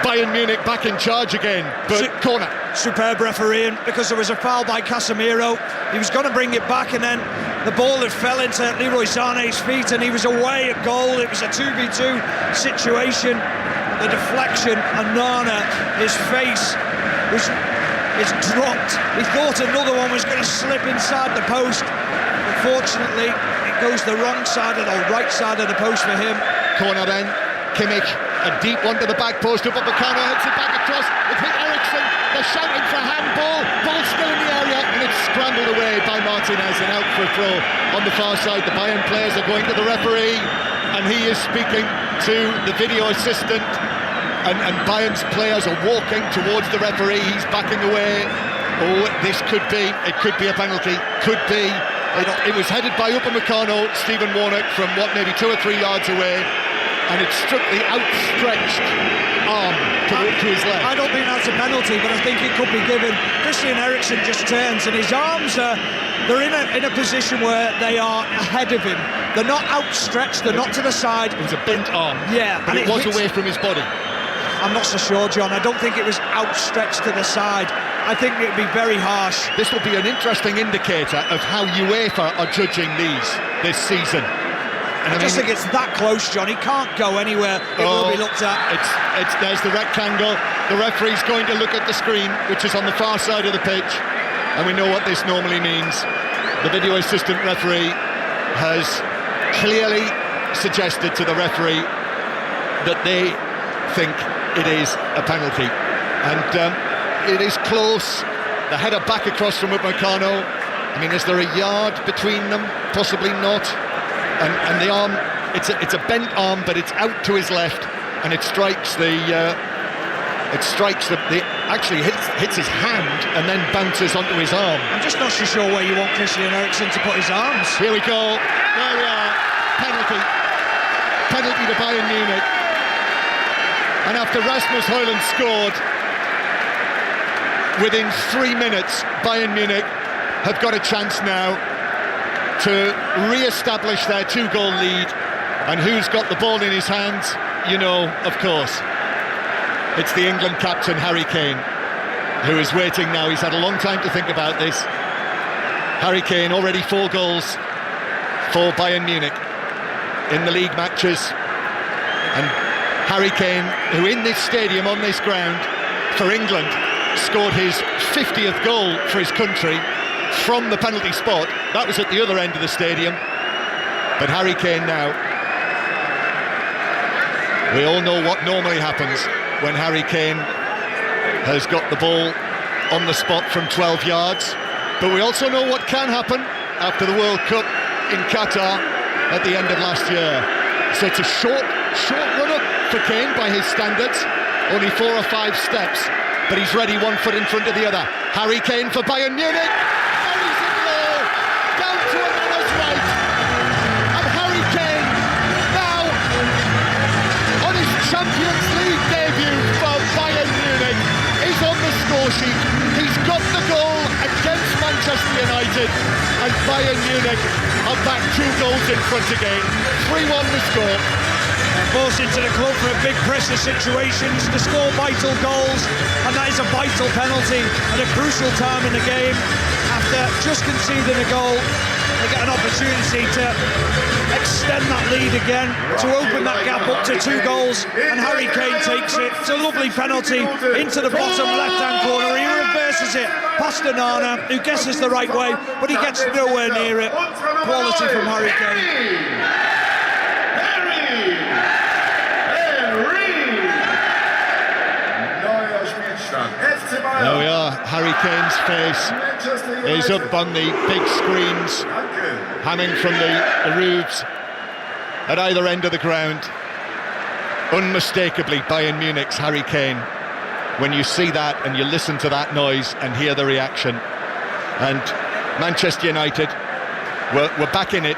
Bayern Munich back in charge again, but corner. Superb refereeing, because there was a foul by Casemiro. He was going to bring it back, and then the ball had fell into Leroy Sané's feet, and he was away at goal. It was a 2v2 situation. The deflection, and Nana, his face is dropped. He thought another one was going to slip inside the post. Unfortunately, it goes the wrong side of the right side of the post for him. Corner then, Kimmich, a deep one to the back post. Upamecano heads it back across. It hit Eriksen. They're shouting for handball. Ball still in the area, and it's scrambled away by Martinez and out for a throw on the far side. The Bayern players are going to the referee, and he is speaking to the video assistant. And Bayern's players are walking towards the referee. He's backing away. Oh, this could be. It could be a penalty. Could be. It was headed by Upamecano, Stephen Warnock, from maybe 2 or 3 yards away. And it struck the outstretched arm to his left. I don't think that's a penalty, but I think it could be given. Christian Eriksen just turns, and his arms they're in a position where they are ahead of him. They're not outstretched, they're not to the side. It was a bent arm. Yeah, but it was away from his body. I'm not so sure, John. I don't think it was outstretched to the side. I think it would be very harsh. This will be an interesting indicator of how UEFA are judging this season. I just think it's that close, John. He can't go anywhere. It will be looked at. There's the rectangle. The referee's going to look at the screen, which is on the far side of the pitch, and we know what this normally means. The video assistant referee has clearly suggested to the referee that they think it is a penalty, and it is close. The header back across from Upamecano. I mean, is there a yard between them? Possibly not. And the arm, it's a bent arm, but it's out to his left, and it strikes actually hits his hand and then bounces onto his arm. I'm just not so sure where you want Christian Eriksen to put his arms. Here we go. There we are. Penalty to Bayern Munich. And after Rasmus Højlund scored, within 3 minutes, Bayern Munich have got a chance now to re-establish their 2-goal lead And who's got the ball in his hands? You know, of course. It's the England captain, Harry Kane, who is waiting now. He's had a long time to think about this. Harry Kane, already 4 goals for Bayern Munich in the league matches. And Harry Kane, who in this stadium, on this ground, for England, scored his 50th goal for his country from the penalty spot. That was at the other end of the stadium. But Harry Kane now, we all know what normally happens when Harry Kane has got the ball on the spot from 12 yards. But we also know what can happen after the World Cup in Qatar at the end of last year. So it's a short run-up for Kane by his standards, only 4 or 5 steps, but he's ready, 1 foot in front of the other. Harry Kane for Bayern Munich. Carries it low, down to Onana's right. And Harry Kane now on his Champions League debut for Bayern Munich is on the score sheet. He's got the goal against Manchester United, and Bayern Munich are back 2 goals in front again. 3-1 the score. Forced into the club for a big pressure situations to score vital goals, and that is a vital penalty at a crucial time in the game. After just conceding a goal, they get an opportunity to extend that lead again, to open that gap up to 2 goals, and Harry Kane takes it. It's a lovely penalty into the bottom left-hand corner. He reverses it past Onana, who guesses the right way, but he gets nowhere near it. Quality from Harry Kane. There we are, Harry Kane's face is up on the big screens, hanging from the roofs at either end of the ground. Unmistakably Bayern Munich's Harry Kane. When you see that and you listen to that noise and hear the reaction. And Manchester United were back in it,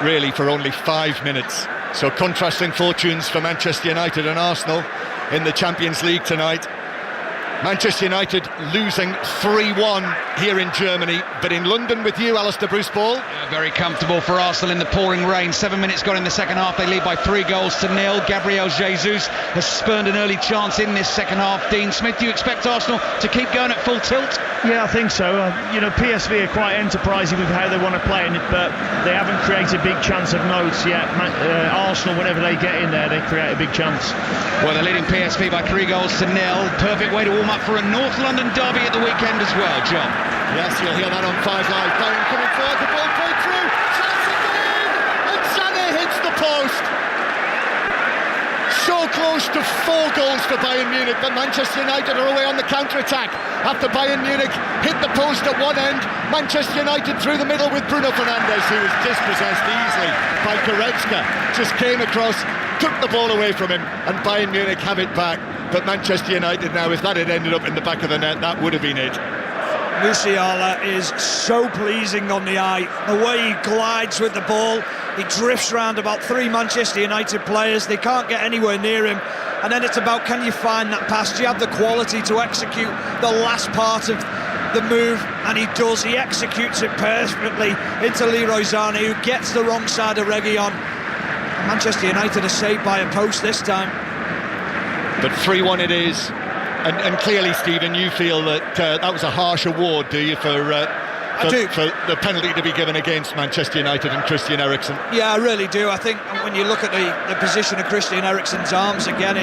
really, for only 5 minutes. So contrasting fortunes for Manchester United and Arsenal in the Champions League tonight. Manchester United losing 3-1 here in Germany, but in London with you, Alistair Bruce Ball. Yeah, very comfortable for Arsenal in the pouring rain. 7 minutes gone in the second half. They lead by 3 goals to 0. Gabriel Jesus has spurned an early chance in this second half. Dean Smith, do you expect Arsenal to keep going at full tilt? Yeah, I think so. PSV are quite enterprising with how they want to play, but they haven't created big chance of notes yet. Arsenal, whenever they get in there, they create a big chance. Well, they're leading PSV by 3 goals to 0. Perfect way to warm up for a North London derby at the weekend as well, John. Yes, you'll hear that on 5 Live. Bayern coming forward, the ball played through. Chance again, and Sané hits the post. So close to 4 goals for Bayern Munich, but Manchester United are away on the counter-attack. After Bayern Munich hit the post at one end, Manchester United through the middle with Bruno Fernandes, who was dispossessed easily by Goretzka. Just came across, took the ball away from him, and Bayern Munich have it back. But Manchester United now, if that had ended up in the back of the net, that would have been it. Musiala is so pleasing on the eye. The way he glides with the ball, he drifts around about 3 Manchester United players. They can't get anywhere near him. And then it's about, can you find that pass? Do you have the quality to execute the last part of the move? And he does. He executes it perfectly into Leroy Sané, who gets the wrong side of Reguilon. Manchester United are saved by a post this time. But 3-1 it is. And clearly, Stephen, you feel that that was a harsh award, do you, for the penalty to be given against Manchester United and Christian Eriksen? Yeah, I really do. I think when you look at the position of Christian Eriksen's arms again,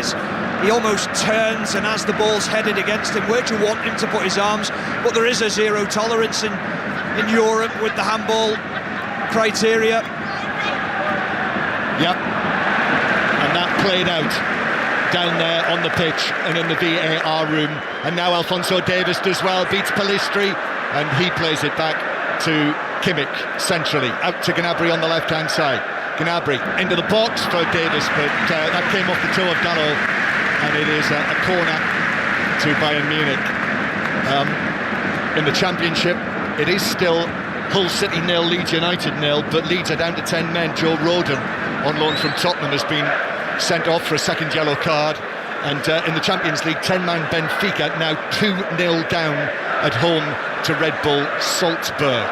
he almost turns, and as the ball's headed against him, where do you want him to put his arms? But there is a zero tolerance in Europe with the handball criteria. Yep. And that played out down there on the pitch and in the VAR room, and now Alphonso Davies does well, beats Pellistri, and he plays it back to Kimmich centrally, out to Gnabry on the left hand side. Gnabry into the box for Davies, but that came off the toe of Dalot, and it is a corner to Bayern Munich. In the Championship it is still Hull City 0, Leeds United 0, but Leeds are down to 10 men. Joe Rodon, on loan from Tottenham, has been sent off for a second yellow card, and in the Champions League, 10-man Benfica now 2-0 down at home to Red Bull Salzburg.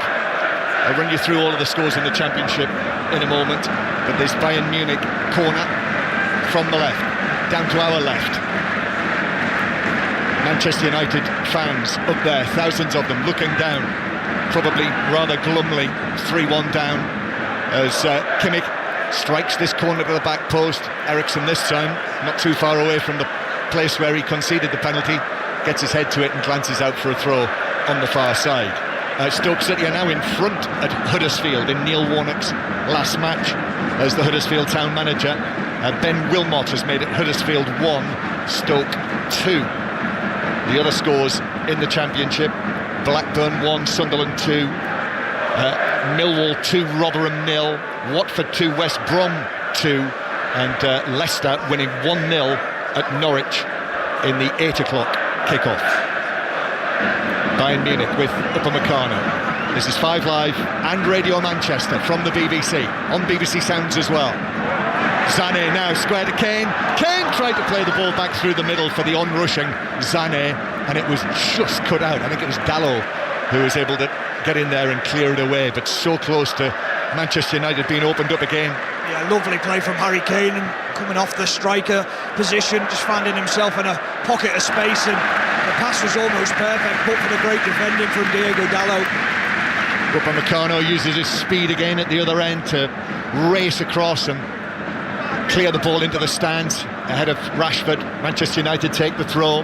I'll run you through all of the scores in the Championship in a moment, but this Bayern Munich corner from the left, down to our left. Manchester United fans up there, thousands of them looking down, probably rather glumly, 3-1 down, as Kimmich strikes this corner to the back post. Eriksen this time, not too far away from the place where he conceded the penalty, gets his head to it and glances out for a throw on the far side. Stoke City are now in front at Huddersfield in Neil Warnock's last match as the Huddersfield town manager. Ben Wilmot has made it Huddersfield 1, Stoke 2. The other scores in the Championship: Blackburn 1, Sunderland 2, Millwall 2, Rotherham 0, Watford 2, West Brom 2, and Leicester winning 1-0 at Norwich in the 8 o'clock kickoff. Bayern Munich with Upamecano. This is 5 Live and Radio Manchester from the BBC, on BBC Sounds as well. Sané now square to Kane. Kane tried to play the ball back through the middle for the onrushing Sané, and it was just cut out. I think it was Dalot who was able to get in there and clear it away, but so close to Manchester United being opened up again. Yeah, lovely play from Harry Kane, and coming off the striker position, just finding himself in a pocket of space, and the pass was almost perfect, but for the great defending from Diego Dalot. Upamecano uses his speed again at the other end to race across and clear the ball into the stands ahead of Rashford. Manchester United take the throw.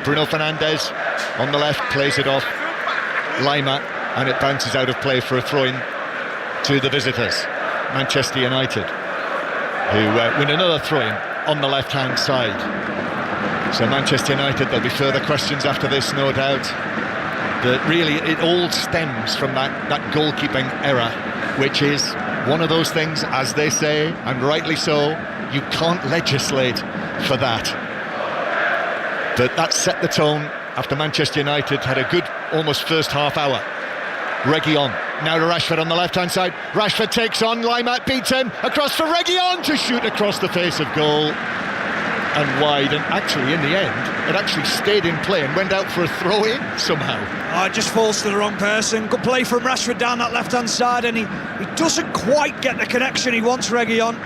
Bruno Fernandes on the left plays it off Lima, and it bounces out of play for a throw-in to the visitors, Manchester United, who win another throw-in on the left-hand side. So Manchester United, there'll be further questions after this, no doubt. But really, it all stems from that goalkeeping error, which is one of those things, as they say, and rightly so, you can't legislate for that. But that set the tone after Manchester United had a good almost first half hour. Reguilon now to Rashford on the left-hand side. Rashford takes on, Lima beats him, across for Reguilon to shoot across the face of goal and wide, and actually in the end it actually stayed in play and went out for a throw-in somehow. Oh, it just falls to the wrong person. Good play from Rashford down that left-hand side, and he doesn't quite get the connection he wants. Reguilon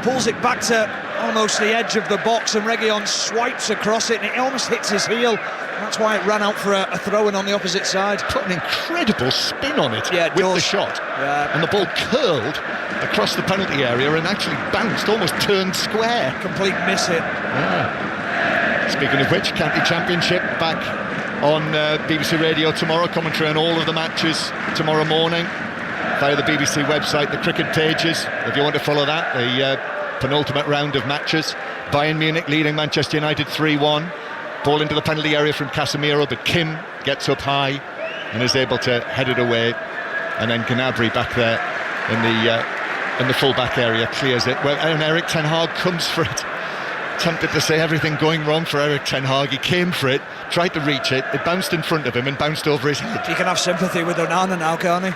pulls it back to almost the edge of the box, and Reguilon swipes across it, and it almost hits his heel. That's why it ran out for a throw-in on the opposite side. Put an incredible spin on it, yeah, with the shot. Yeah. And the ball curled across the penalty area and actually bounced, almost turned square. Complete miss it. Yeah. Speaking of which, County Championship back on BBC Radio tomorrow. Commentary on all of the matches tomorrow morning via the BBC website, the cricket pages, if you want to follow that. The penultimate round of matches. Bayern Munich leading Manchester United 3-1. Ball into the penalty area from Casemiro, but Kim gets up high and is able to head it away, and then Gnabry back there in the full-back area clears it. Well, and Erik ten Hag comes for it. Tempted to say everything going wrong for Erik ten Hag. He came for it, tried to reach it, it bounced in front of him and bounced over his head. He can have sympathy with Onana now, can't he?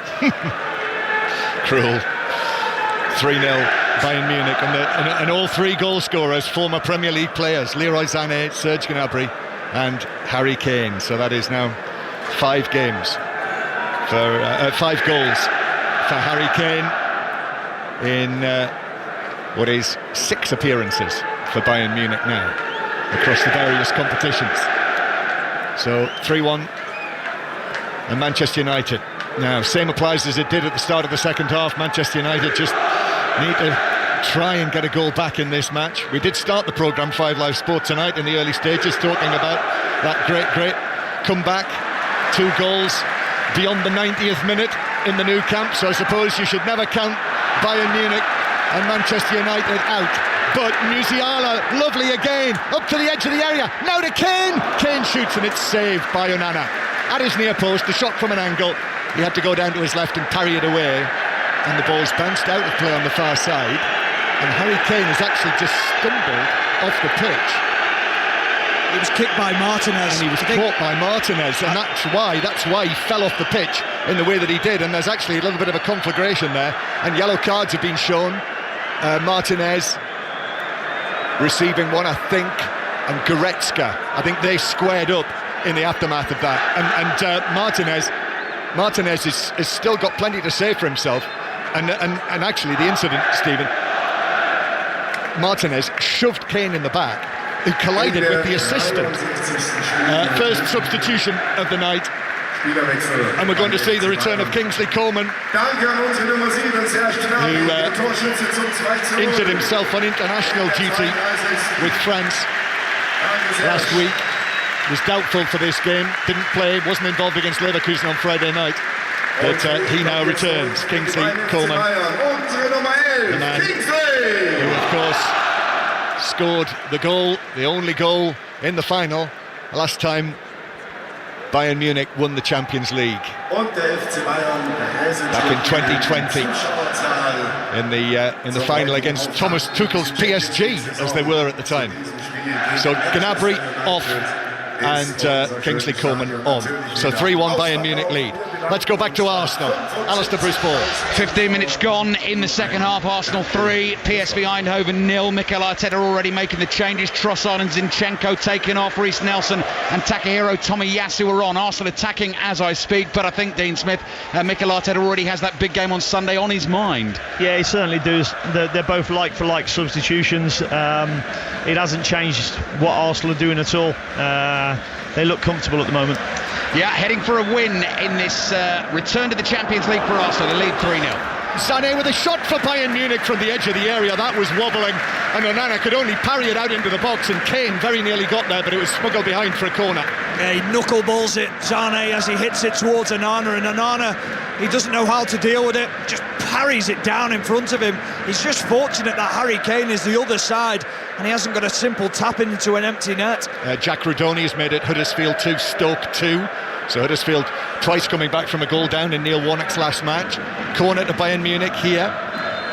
Cruel. 3-0 Bayern Munich, and all three goal scorers, former Premier League players: Leroy Sané, Serge Gnabry and Harry Kane. So that is now 5 games for 5 goals for Harry Kane in what is 6 appearances for Bayern Munich now across the various competitions. So 3-1 and Manchester United. Now, same applies as it did at the start of the second half. Manchester United just need to try and get a goal back in this match. We did start the programme 5 Live Sport tonight in the early stages talking about that great comeback. 2 goals beyond the 90th minute in the Nou Camp, so I suppose you should never count Bayern Munich and Manchester United out. But Musiala, lovely again, up to the edge of the area, now to Kane. Kane shoots and it's saved by Onana. At his near post, the shot from an angle, he had to go down to his left and parry it away, and the ball's bounced out of play on the far side, and Harry Kane has actually just stumbled off the pitch. He was kicked by Martinez. And he was caught by Martinez, and that's why he fell off the pitch in the way that he did, and there's actually a little bit of a conflagration there, and yellow cards have been shown. Martinez receiving one, I think, and Goretzka, I think they squared up in the aftermath of that, and Martinez Martinez has still got plenty to say for himself. And actually, the incident, Stephen, Martinez shoved Kane in the back, who collided with the assistant. First substitution of the night. And we're going to see the return of Kingsley Coman, who injured himself on international duty with France last week. Was doubtful for this game, didn't play, wasn't involved against Leverkusen on Friday night. But he now returns, Kingsley Coman, the man who, of course, scored the goal, the only goal in the final, last time Bayern Munich won the Champions League back in 2020 in the final against Thomas Tuchel's PSG, as they were at the time. So Gnabry off and Kingsley Coman on. So 3-1 Bayern Munich lead. Let's go back to Arsenal. Alistair Bruce-Ball. 15 minutes gone in the second half. Arsenal 3, PSV Eindhoven 0. Mikel Arteta already making the changes. Trossard and Zinchenko taking off. Reece Nelson and Takahiro Tomiyasu are on. Arsenal attacking as I speak, but I think, Dean Smith, Mikel Arteta already has that big game on Sunday on his mind. Yeah, he certainly does. They're both like-for-like substitutions. It hasn't changed what Arsenal are doing at all. They look comfortable at the moment. Yeah, heading for a win in this return to the Champions League for Arsenal. They lead 3-0. Sané with a shot for Bayern Munich from the edge of the area. That was wobbling, and Onana could only parry it out into the box, and Kane very nearly got there, but it was smuggled behind for a corner. Yeah, he knuckleballs it, Sané, as he hits it towards Onana, and Onana, he doesn't know how to deal with it, just parries it down in front of him. He's just fortunate that Harry Kane is the other side, and he hasn't got a simple tap into an empty net. Jack Rudoni has made it Huddersfield 2, Stoke 2. So Huddersfield twice coming back from a goal down in Neil Warnock's last match. Corner to Bayern Munich here.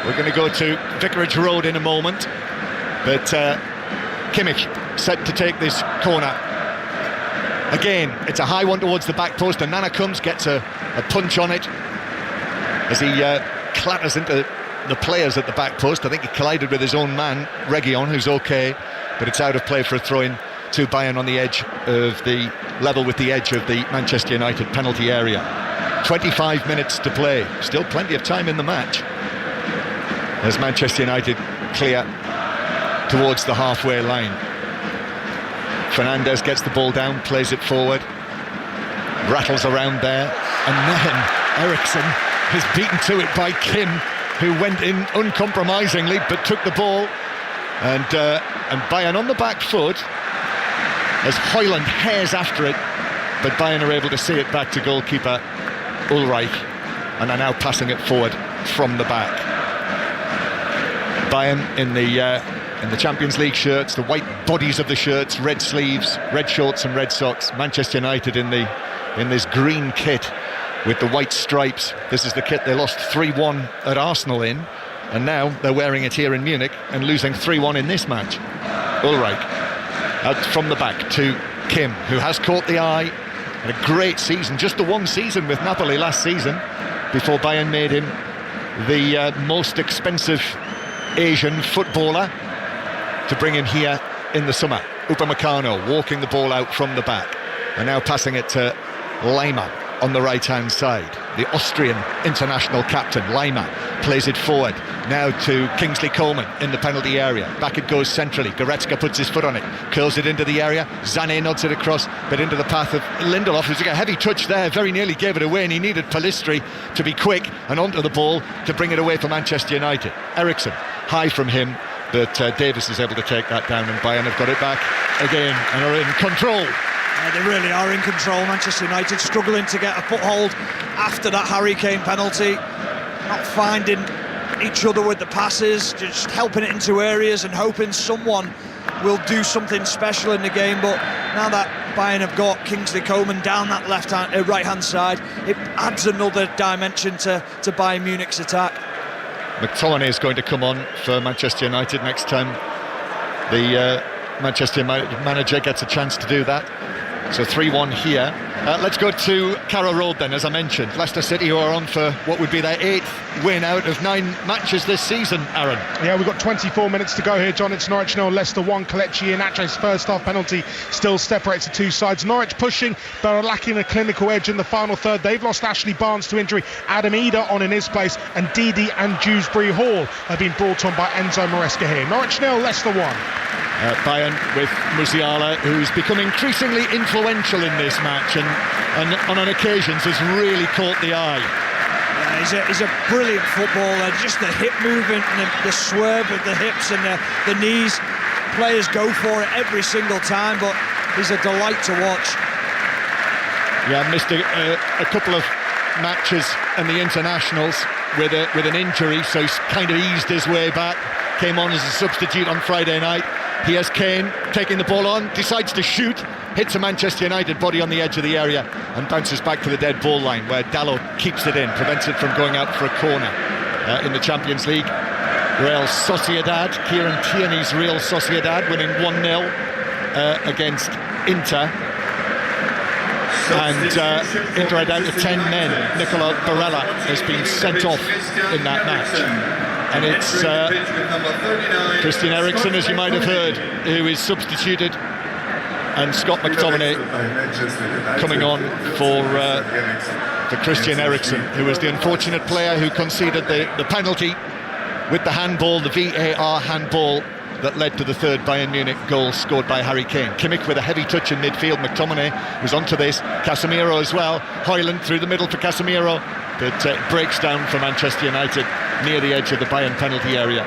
We're going to go to Vicarage Road in a moment. But Kimmich set to take this corner. Again, it's a high one towards the back post, and Nana comes, gets a punch on it as he clatters into the players at the back post. I think he collided with his own man, Reguilon, who's okay, but it's out of play for a throw-in to Bayern on the edge of the level with the edge of the Manchester United penalty area. 25 minutes to play, still plenty of time in the match as Manchester United clear towards the halfway line. Fernandes gets the ball down, plays it forward, rattles around there, and then Eriksen is beaten to it by Kim, who went in uncompromisingly but took the ball, and Bayern on the back foot as Højlund hares after it, but Bayern are able to see it back to goalkeeper Ulreich, and are now passing it forward from the back. Bayern in the Champions League shirts, the white bodies of the shirts, red sleeves, red shorts and red socks. Manchester United in this green kit with the white stripes. This is the kit they lost 3-1 at Arsenal in, and now they're wearing it here in Munich and losing 3-1 in this match. Ulreich out from the back to Kim, who has caught the eye. Had a great season, just the one season with Napoli last season, before Bayern made him the most expensive Asian footballer to bring him here in the summer. Upamecano walking the ball out from the back, and now passing it to Lima on the right-hand side. The Austrian international captain, Lima, plays it forward now to Kingsley Coman in the penalty area. Back it goes centrally. Goretzka puts his foot on it, curls it into the area. Sané nods it across, but into the path of Lindelof, who's got a heavy touch there, very nearly gave it away, and he needed Pellistri to be quick and onto the ball to bring it away for Manchester United. Eriksen, high from him, but Davis is able to take that down, and Bayern have got it back again and are in control. They really are in control. Manchester United struggling to get a foothold after that Harry Kane penalty, not finding each other with the passes, just helping it into areas and hoping someone will do something special in the game. But now that Bayern have got Kingsley Coman down that right-hand side, it adds another dimension to Bayern Munich's attack. McTominay is going to come on for Manchester United next time the Manchester United manager gets a chance to do that. So 3-1 here. Let's go to Carrow Road then, as I mentioned. Leicester City, who are on for what would be their 8th win out of 9 matches this season, Aaron. Yeah, we've got 24 minutes to go here, John. It's Norwich 0, Leicester 1. Kelechi Iheanacho's first half penalty still separates the two sides. Norwich pushing, but are lacking a clinical edge in the final third. They've lost Ashley Barnes to injury. Adam Eder on in his place, and Didi and Dewsbury Hall have been brought on by Enzo Maresca here. Norwich 0, Leicester 1. Bayern with Musiala, who's become increasingly influential in this match and on occasions has really caught the eye. Yeah, he's a brilliant footballer. Just the hip movement and the swerve of the hips and the knees. Players go for it every single time, but he's a delight to watch. Yeah, missed a couple of matches in the internationals with an injury, so he's kind of eased his way back. Came on as a substitute on Friday night. Here's Kane taking the ball on, decides to shoot, hits a Manchester United body on the edge of the area and bounces back to the dead ball line, where Dalot keeps it in, prevents it from going out for a corner. In the Champions League, Real Sociedad, Kieran Tierney's Real Sociedad winning 1-0 against Inter. And Inter are down to 10 men. Nicola Barella has been sent off in that match. And it's Christian Eriksen, as you might have heard, who is substituted, and Scott McTominay coming on for Christian Eriksen, who was the unfortunate player who conceded the penalty with the handball, the VAR handball that led to the third Bayern Munich goal scored by Harry Kane. Kimmich with a heavy touch in midfield. McTominay was onto this. Casemiro as well. Højlund through the middle for Casemiro, but it breaks down for Manchester United near the edge of the Bayern penalty area.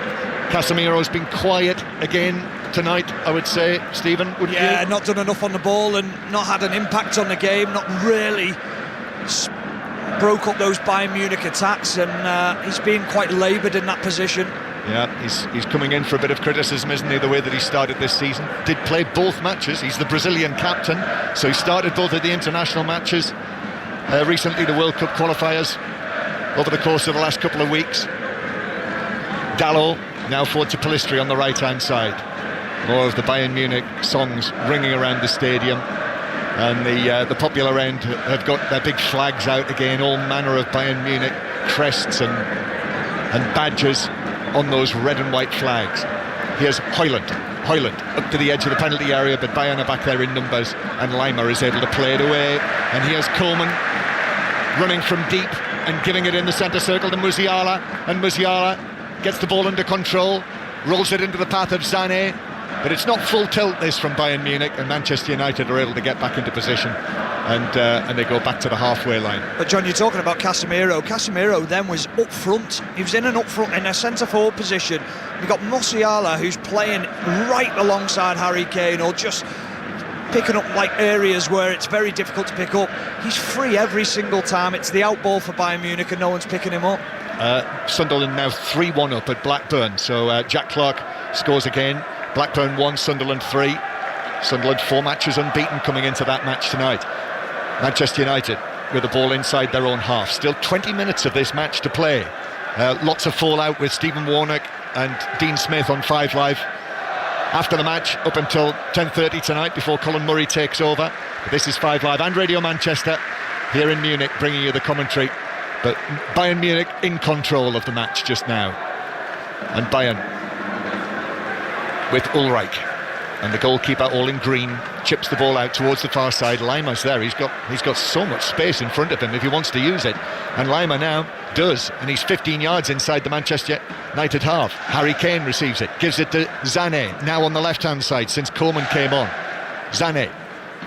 Casemiro's been quiet again tonight, I would say, Stephen, wouldn't you? Yeah, not done enough on the ball and not had an impact on the game, not really broke up those Bayern Munich attacks, and he's been quite laboured in that position. Yeah, he's coming in for a bit of criticism, isn't he, the way that he started this season. Did play both matches. He's the Brazilian captain, so he started both of the international matches. Recently the World Cup qualifiers over the course of the last couple of weeks. Dalot now forward to Pellistri on the right-hand side. More of the Bayern Munich songs ringing around the stadium, and the popular end have got their big flags out again, all manner of Bayern Munich crests and badges on those red and white flags. Here's Højlund up to the edge of the penalty area, but Bayern are back there in numbers, and Lima is able to play it away. And here's Coleman running from deep and giving it in the centre circle to Musiala, and Musiala gets the ball under control, rolls it into the path of Sané, but it's not full tilt this from Bayern Munich, and Manchester United are able to get back into position, and they go back to the halfway line. But John, you're talking about Casemiro. Casemiro then was up front. He was in a centre forward position. You've got Musiala, who's playing right alongside Harry Kane, or just picking up like areas where it's very difficult to pick up. He's free every single time. It's the out ball for Bayern Munich and no one's picking him up. Sunderland now 3-1 up at Blackburn, so Jack Clarke scores again. Blackburn 1, Sunderland 3. Sunderland 4 matches unbeaten coming into that match tonight. Manchester United with the ball inside their own half. Still 20 minutes of this match to play. Lots of fallout with Stephen Warnock and Dean Smith on 5 Live after the match up until 10:30 tonight, before Colin Murray takes over. But this is 5 Live and Radio Manchester here in Munich, bringing you the commentary. But Bayern Munich in control of the match just now, and Bayern with Ulreich, and the goalkeeper, all in green, chips the ball out towards the far side. Lima's there. He's got so much space in front of him if he wants to use it, and Lima now does, and he's 15 yards inside the Manchester United half. Harry Kane receives it, gives it to Sané, now on the left-hand side since Coleman came on. Sané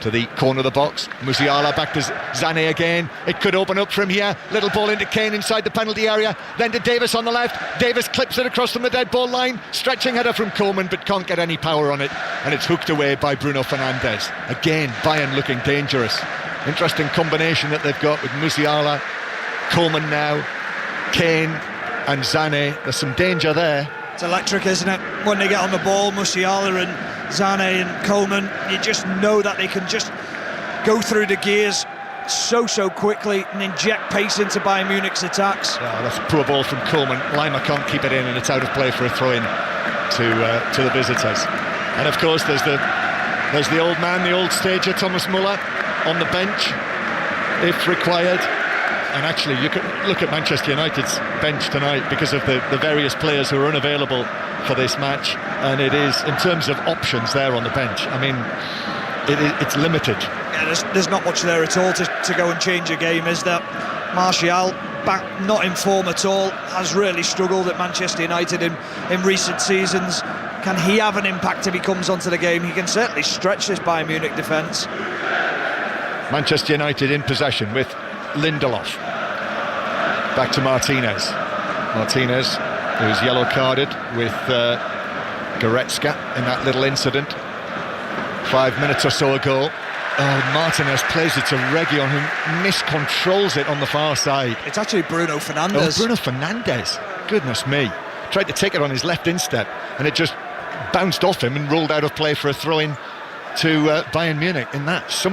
to the corner of the box. Musiala back to Sané again. It could open up from here. Little ball into Kane inside the penalty area. Then to Davis on the left. Davis clips it across from the dead ball line. Stretching header from Coleman, but can't get any power on it. And it's hooked away by Bruno Fernandes. Again, Bayern looking dangerous. Interesting combination that they've got with Musiala, Coleman now, Kane and Sané. There's some danger there. It's electric, isn't it? When they get on the ball, Musiala and Sané and Coleman, you just know that they can just go through the gears so quickly and inject pace into Bayern Munich's attacks. Oh, that's a poor ball from Coleman. Lima can't keep it in, and it's out of play for a throw-in to the visitors. And of course there's the old man, the old stager, Thomas Muller, on the bench. if required. And actually, you could look at Manchester United's bench tonight because of the various players who are unavailable for this match, and it is, in terms of options there on the bench, I mean, it's limited. Yeah, there's not much there at all to go and change a game, is there? Martial, back not in form at all, has really struggled at Manchester United in recent seasons. Can he have an impact if he comes onto the game? He can certainly stretch this Bayern Munich defence. Manchester United in possession with Lindelof. Back to Martinez. Martinez, who was yellow carded with Goretzka in that little incident 5 minutes or so ago. Oh, Martinez plays it to Reguilon, who miscontrols it on the far side. It's actually Bruno Fernandes. Oh, Bruno Fernandes. Goodness me. Tried to take it on his left instep, and it just bounced off him and rolled out of play for a throw-in to Bayern Munich. And that's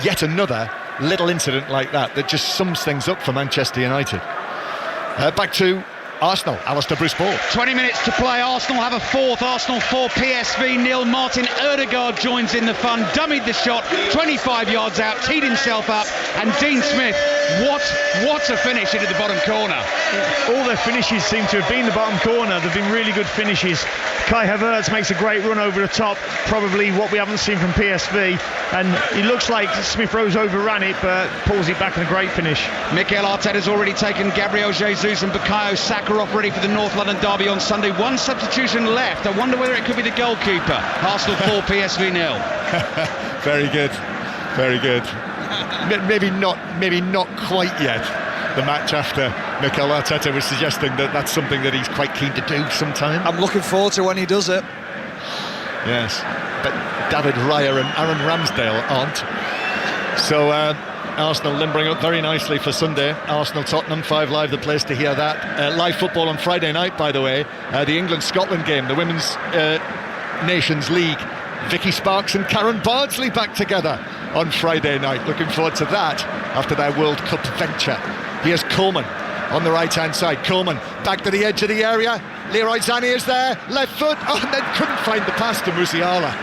yet another little incident like that just sums things up for Manchester United. Back to Arsenal, Alistair Bruce Ball. 20 minutes to play. Arsenal have a fourth. Arsenal 4, PSV 0. Martin Ødegaard joins in the fun. Dummied the shot, 25 yards out, teed himself up, and Dean Smith, what a finish into the bottom corner. All their finishes seem to have been the bottom corner. They've been really good finishes. Kai Havertz makes a great run over the top, probably what we haven't seen from PSV, and it looks like Smith Rowe overran it, but pulls it back in a great finish. Mikel Arteta's already taken Gabriel Jesus and Bukayo Saka off ready for the North London derby on Sunday. One substitution left. I wonder whether it could be the goalkeeper. Arsenal 4, PSV 0. Very good, very good. Maybe not quite yet. The match after Mikel Arteta was suggesting that that's something that he's quite keen to do sometime. I'm looking forward to when he does it. Yes, but David Raya and Aaron Ramsdale aren't. So Arsenal limbering up very nicely for Sunday. Arsenal-Tottenham, 5 Live, the place to hear that. Live football on Friday night, by the way. The England-Scotland game, the Women's Nations League. Vicky Sparks and Karen Bardsley back together on Friday night. Looking forward to that after their World Cup venture. Here's Coleman on the right-hand side. Coleman back to the edge of the area. Leroy Sané is there, left foot. Oh, and then couldn't find the pass to Musiala.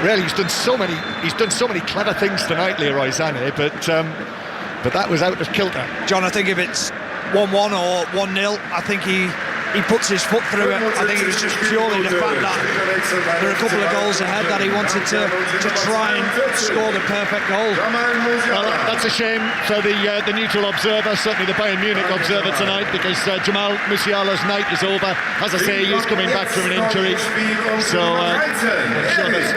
Really, he's done so many clever things tonight, Leroy Sané, but that was out of kilter. John, I think if it's 1-1 or 1-0, I think he puts his foot through it. I think it was just purely the fact that there are a couple of goals ahead that he wanted to try and score the perfect goal. Well, that's a shame for the neutral observer, certainly the Bayern Munich observer tonight, because Jamal Musiala's night is over. As I say, he is coming back from an injury, so I'm sure there's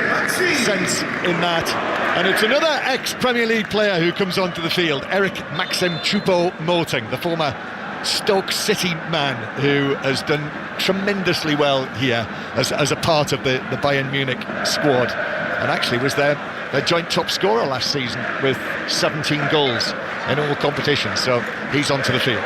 sense in that. And it's another ex-Premier League player who comes onto the field, Eric Maxim Choupo-Moting, the former Stoke City man who has done tremendously well here as a part of the Bayern Munich squad, and actually was their joint top scorer last season with 17 goals in all competitions. So he's onto the field.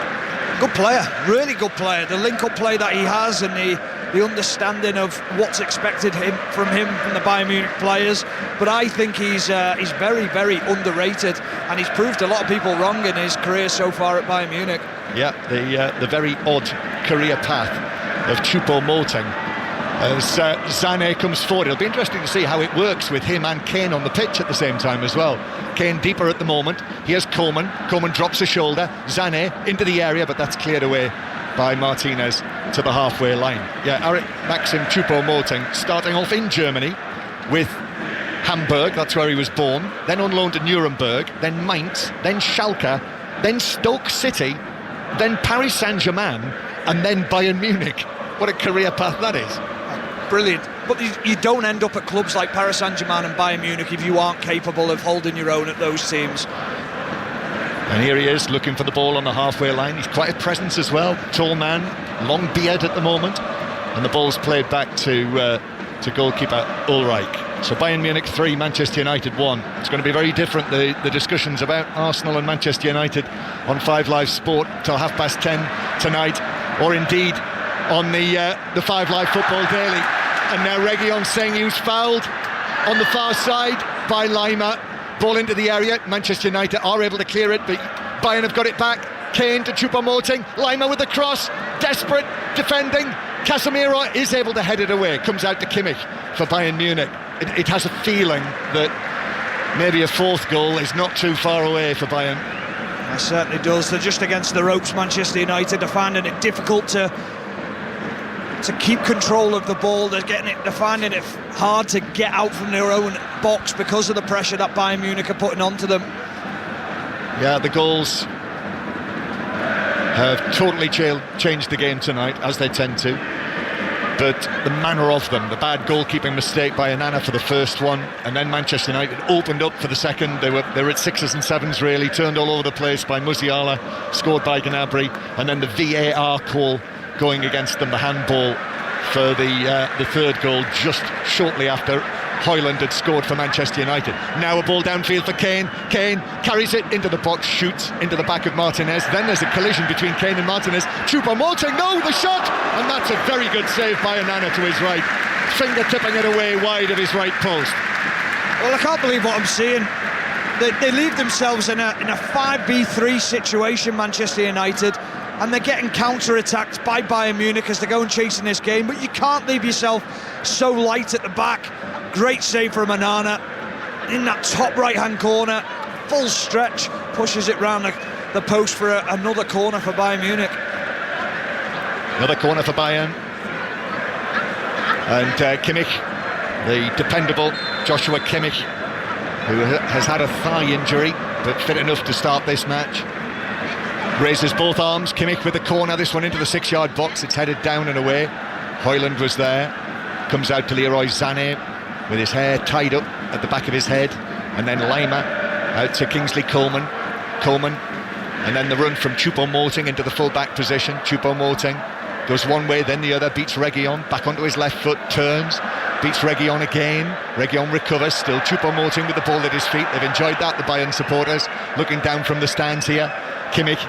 Good player, really good player. The link-up play that he has and the understanding of what's expected from the Bayern Munich players. But I think he's very, very underrated, and he's proved a lot of people wrong in his career so far at Bayern Munich. Yeah, the very odd career path of Choupo-Moting. As Sané comes forward, it'll be interesting to see how it works with him and Kane on the pitch at the same time as well. Kane deeper at the moment. Here's Coleman. Coleman drops a shoulder. Sané into the area, but that's cleared away by Martinez to the halfway line. Yeah, Eric Maxim Choupo-Moting starting off in Germany with Hamburg, that's where he was born, then on loan to Nuremberg, then Mainz, then Schalke, then Stoke City, then Paris Saint-Germain, and then Bayern Munich. What a career path that is. Brilliant. But you don't end up at clubs like Paris Saint-Germain and Bayern Munich if you aren't capable of holding your own at those teams. And here he is looking for the ball on the halfway line. He's quite a presence as well. Tall man, long beard at the moment, and the ball's played back to goalkeeper Ulreich. So Bayern Munich 3, Manchester United 1. It's going to be very different, the discussions about Arsenal and Manchester United on 5 Live Sport till 10:30 tonight, or indeed on the 5 Live Football Daily. And now Reguilon saying he was fouled on the far side by Lima. Ball into the area. Manchester United are able to clear it, but Bayern have got it back. Kane to Choupo-Moting. Lima with the cross. Desperate defending. Casemiro is able to head it away. Comes out to Kimmich for Bayern Munich. It has a feeling that maybe a fourth goal is not too far away for Bayern. It certainly does. They're just against the ropes, Manchester United. They're finding it difficult to keep control of the ball. They're finding it hard to get out from their own box because of the pressure that Bayern Munich are putting onto them. Yeah, the goals have totally changed the game tonight, as they tend to. But the manner of them, the bad goalkeeping mistake by Onana for the first one, and then Manchester United opened up for the second. They were at 6s and 7s really, turned all over the place by Musiala, scored by Gnabry, and then the VAR call going against them, the handball for the third goal just shortly after Højlund had scored for Manchester United. Now a ball downfield for Kane. Kane carries it into the box, shoots into the back of Martinez. Then there's a collision between Kane and Martinez. Choupo-Moting, no, the shot! And that's a very good save by Onana to his right. Finger tipping it away wide of his right post. Well, I can't believe what I'm seeing. They leave themselves in a 5-3 situation, Manchester United, and they're getting counter-attacked by Bayern Munich as they go and chasing this game. But you can't leave yourself so light at the back. Great save from Onana in that top right-hand corner, full stretch, pushes it round the post for another corner for Bayern Munich. Another corner for Bayern. And Kimmich, the dependable Joshua Kimmich, who has had a thigh injury but fit enough to start this match, raises both arms. Kimmich with the corner, this one into the 6-yard box. It's headed down and away. Højlund was there, comes out to Leroy Sané with his hair tied up at the back of his head, and then Lima out to Kingsley Coman, and then the run from Choupo-Moting into the full-back position. Choupo-Moting goes one way, then the other, beats Reguilon, back onto his left foot, turns, beats Reguilon again. Reguilon recovers, still Choupo-Moting with the ball at his feet. They've enjoyed that, the Bayern supporters, looking down from the stands here. Kimmich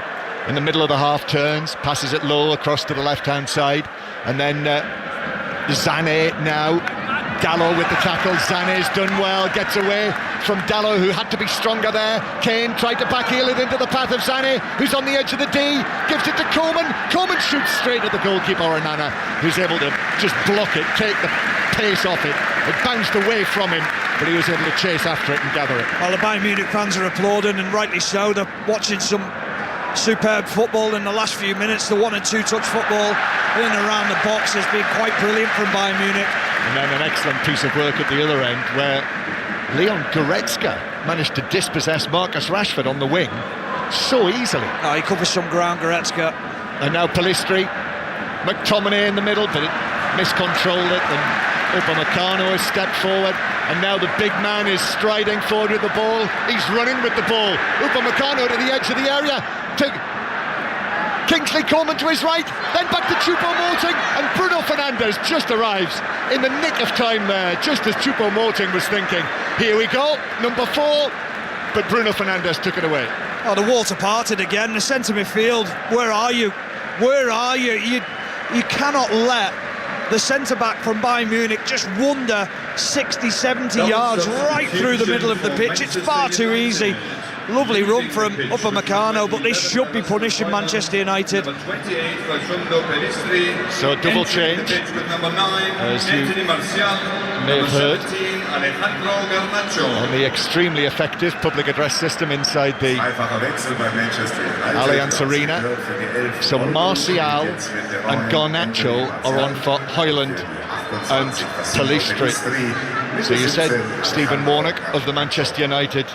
in the middle of the half turns, passes it low across to the left-hand side, and then Sané now. Dalot with the tackle. Sané's done well, gets away from Dalot, who had to be stronger there. Kane tried to backheel it into the path of Sané, who's on the edge of the D, gives it to Coman. Coman shoots straight at the goalkeeper Onana, who's able to just block it, take the pace off it. It bounced away from him, but he was able to chase after it and gather it. Well, the Bayern Munich fans are applauding, and rightly so. They're watching some superb football in the last few minutes. The 1- and 2-touch football in and around the box has been quite brilliant from Bayern Munich. And then an excellent piece of work at the other end where Leon Goretzka managed to dispossess Marcus Rashford on the wing so easily. Oh, he covers some ground, Goretzka. And now Pellistri, McTominay in the middle, but it miscontrolled it, and Upamecano has stepped forward, and now the big man is striding forward with the ball. He's running with the ball. Upamecano to the edge of the area, to Kingsley Coman to his right, then back to Choupo-Moting, and Bruno Fernandes just arrives in the nick of time there, just as Choupo-Moting was thinking, here we go, number 4, but Bruno Fernandes took it away. Oh, the water parted again, the centre midfield, where are you? Where are you? You cannot let the centre-back from Bayern Munich just wander 60, 70 yards right through the middle of the pitch. It's far too easy. Lovely run from Upamecano, but they should be punishing Manchester United. So double change, as you may have heard, on the extremely effective public address system inside the Allianz Arena. So Martial and Garnacho are on for Højlund and Pellistri. So you said Stephen Warnock of the Manchester United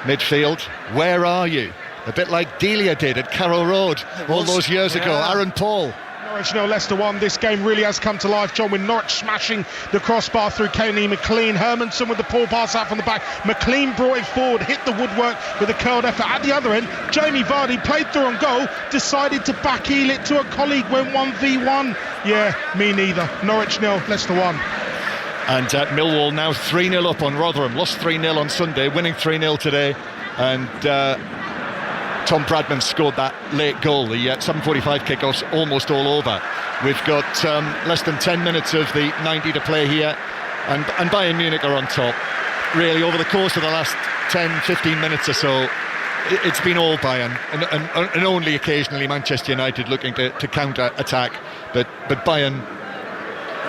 midfield, where are you? A bit like Delia did at Carrow Road all those years ago. Aaron Paul. Norwich 0, Leicester 1. This game really has come to life, John, with Norwich smashing the crossbar through Kenny McLean. Hermanson with the poor pass out from the back. McLean brought it forward, hit the woodwork with a curled effort. At the other end, Jamie Vardy played through on goal, decided to backheel it to a colleague, went 1v1. Yeah, me neither. Norwich 0, Leicester 1. And Millwall now 3-0 up on Rotherham. Lost 3-0 on Sunday, winning 3-0 today. And Tom Bradman scored that late goal. The 7:45 kickoff's almost all over. We've got less than 10 minutes of the 90 to play here, and Bayern Munich are on top. Really, over the course of the last 10-15 minutes or so, it's been all Bayern, and only occasionally Manchester United looking to counter-attack. But Bayern,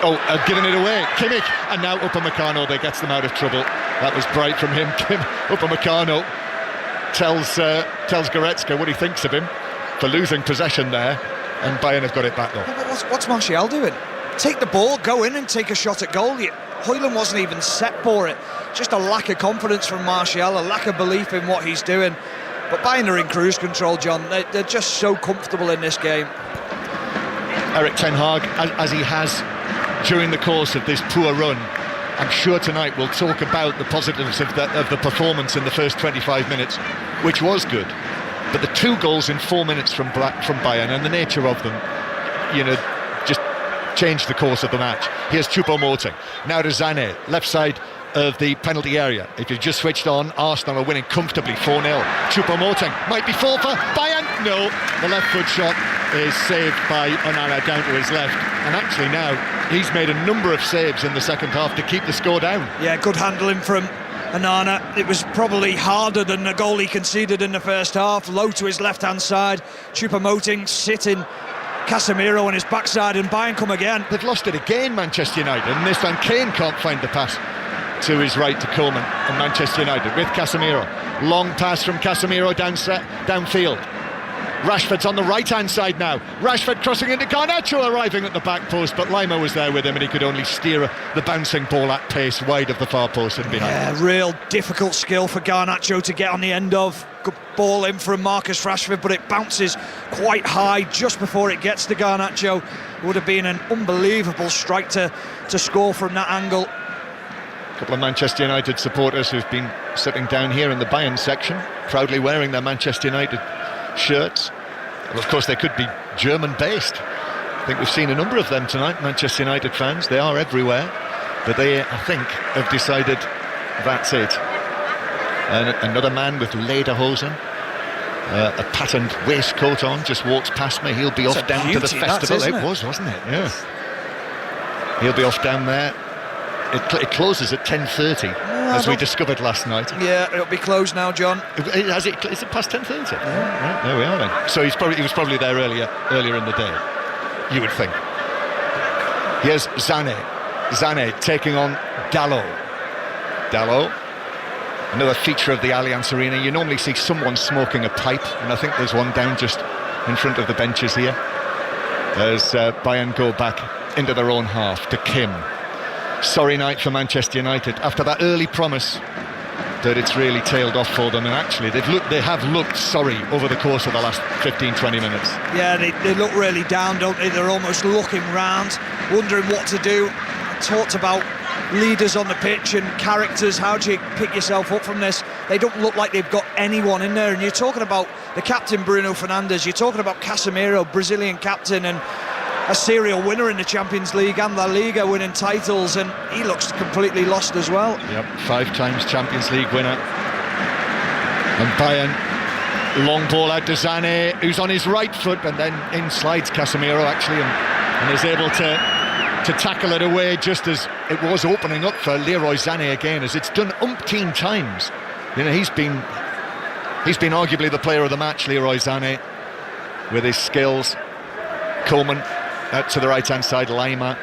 have given it away. Kimmich, and now Upamecano, that gets them out of trouble. That was bright from him. Kim Upamecano tells Goretzka what he thinks of him for losing possession there, and Bayern have got it back though. What's Martial doing? Take the ball, go in and take a shot at goal. Højlund wasn't even set for it. Just a lack of confidence from Martial, a lack of belief in what he's doing. But Bayern are in cruise control, John. They're just so comfortable in this game. Erik ten Hag, as he has during the course of this poor run, I'm sure tonight we'll talk about the positives of the performance in the first 25 minutes, which was good. But the 2 goals in 4 minutes from Bayern and the nature of them, just changed the course of the match. Here's Choupo-Moting. Now to Sané, left side of the penalty area. If you've just switched on, Arsenal are winning comfortably 4-0. Choupo-Moting might be full for Bayern. No, the left foot shot is saved by Onana down to his left. And actually now, he's made a number of saves in the second half to keep the score down. Yeah, good handling from Onana. It was probably harder than the goal he conceded in the first half. Low to his left-hand side. Choupo-Moting sitting Casemiro on his backside, and Bayern come again. They've lost it again, Manchester United, and this time Kane can't find the pass to his right to Coleman and Manchester United with Casemiro. Long pass from Casemiro downfield. Rashford's on the right-hand side now. Rashford crossing into Garnacho, arriving at the back post, but Lima was there with him and he could only steer the bouncing ball at pace wide of the far post and behind. Yeah, real difficult skill for Garnacho to get on the end of. Good ball in from Marcus Rashford, but it bounces quite high just before it gets to Garnacho. It would have been an unbelievable strike to score from that angle. A couple of Manchester United supporters who've been sitting down here in the Bayern section, proudly wearing their Manchester United shirts. Well, of course, they could be German-based. I think we've seen a number of them tonight, Manchester United fans. They are everywhere, but they, I think, have decided that's it. And another man with lederhosen, a patterned waistcoat on, just walks past me. He'll be off down to the festival. It was, wasn't it? Yeah. He'll be off down there. It closes at 10:30, as we discovered last night. Yeah, it'll be closed now, John. Is it past 10:30? Yeah. Right, there we are then. So he was probably there earlier in the day, you would think. Here's Sané. Sané taking on Dalot. Another feature of the Allianz Arena. You normally see someone smoking a pipe, and I think there's one down just in front of the benches here. As Bayern go back into their own half to Kim. Sorry night for Manchester United after that early promise that it's really tailed off for them, and actually they have looked sorry over the course of the last 15-20 minutes. Yeah, they look really down, don't they? They're almost looking round, wondering what to do. I talked about leaders on the pitch and characters. How do you pick yourself up from this? They don't look like they've got anyone in there, and you're talking about the captain Bruno Fernandes, you're talking about Casemiro, Brazilian captain, and a serial winner in the Champions League and La Liga, winning titles, and he looks completely lost as well. Yep, 5 times Champions League winner. And Bayern, long ball out to Sané, who's on his right foot, and then in slides Casemiro actually, and is able to tackle it away just as it was opening up for Leroy Sané again, as it's done umpteen times. You know, he's been arguably the player of the match, Leroy Sané, with his skills. Coleman out to the right-hand side, Lima,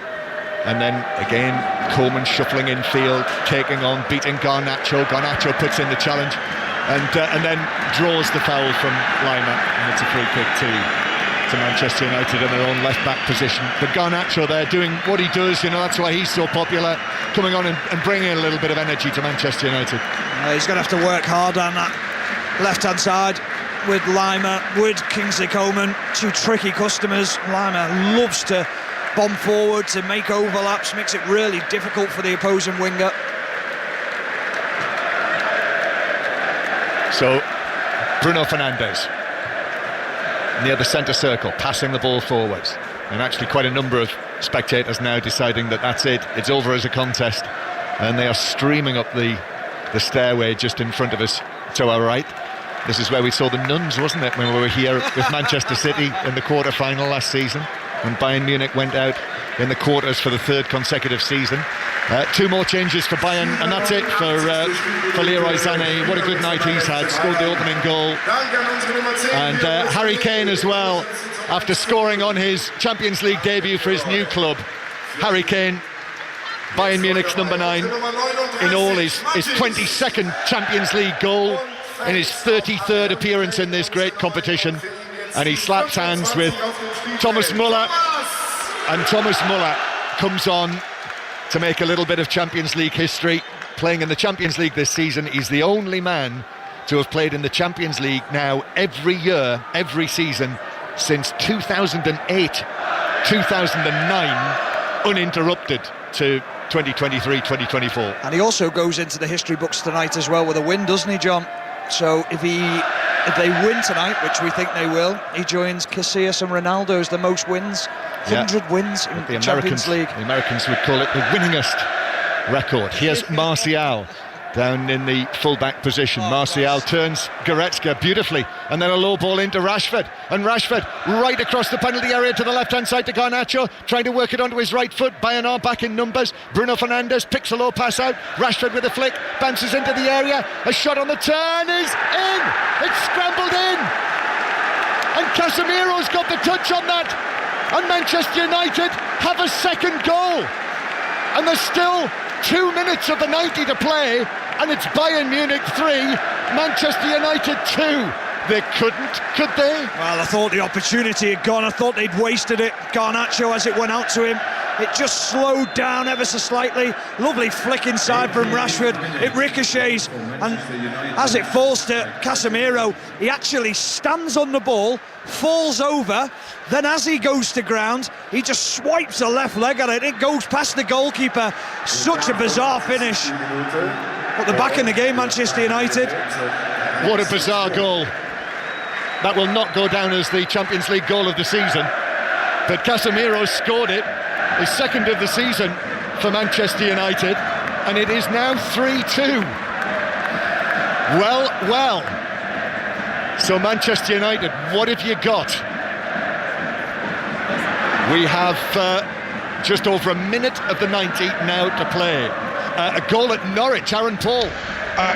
and then again Coleman shuffling infield, taking on, beating Garnacho. Garnacho puts in the challenge and then draws the foul from Lima, and it's a free kick to Manchester United in their own left-back position. But Garnacho there doing what he does, you know, that's why he's so popular, coming on and bringing a little bit of energy to Manchester United. He's going to have to work hard on that left-hand side with Lima, with Kingsley Coman, 2 tricky customers. Lima loves to bomb forward, to make overlaps, makes it really difficult for the opposing winger. So Bruno Fernandes near the centre circle, passing the ball forwards, and actually quite a number of spectators now deciding that that's it, it's over as a contest, and they are streaming up the stairway just in front of us to our right. This is where we saw the Nuns, wasn't it, when we were here with Manchester City in the quarter-final last season, when Bayern Munich went out in the quarters for the 3rd consecutive season. 2 more changes for Bayern, and that's it for Leroy Sané. What a good night he's had, scored the opening goal. And Harry Kane as well, after scoring on his Champions League debut for his new club. Harry Kane Bayern Munich's number 9, in all his 22nd Champions League goal, in his 33rd appearance in this great competition, and he slaps hands with Thomas Müller, and Thomas Müller comes on to make a little bit of Champions League history, playing in the Champions League this season. He's the only man to have played in the Champions League now every year, every season, since 2008, 2009, uninterrupted to 2023-2024. And he also goes into the history books tonight as well with a win, doesn't he, John? So if they win tonight, which we think they will, he joins Casillas and Ronaldo as the most wins, 100 wins in the Champions League. The Americans would call it the winningest record. Here's Martial down in the full-back position. Martial turns Goretzka beautifully, and then a low ball into Rashford, and Rashford right across the penalty area to the left-hand side to Garnacho, trying to work it onto his right foot. Bayern are back in numbers. Bruno Fernandes picks a low pass out. Rashford with a flick, bounces into the area. A shot on the turn is in. It's scrambled in, and Casemiro's got the touch on that, and Manchester United have a second goal, and there's still 2 minutes of the 90 to play, and it's Bayern Munich 3, Manchester United 2. They couldn't, could they? Well, I thought the opportunity had gone. I thought they'd wasted it. Garnacho, as it went out to him, it just slowed down ever so slightly. Lovely flick inside from Rashford. It ricochets, and as it falls to Casemiro, he actually stands on the ball, falls over. Then as he goes to ground, he just swipes the left leg at it. It goes past the goalkeeper. Such a bizarre finish. But they're back in the game, Manchester United. What a bizarre goal. That will not go down as the Champions League goal of the season. But Casemiro scored it, his second of the season for Manchester United. And it is now 3-2. Well. So Manchester United, what have you got? We have just over a minute of the 90 now to play. A goal at Norwich, Aaron Paul.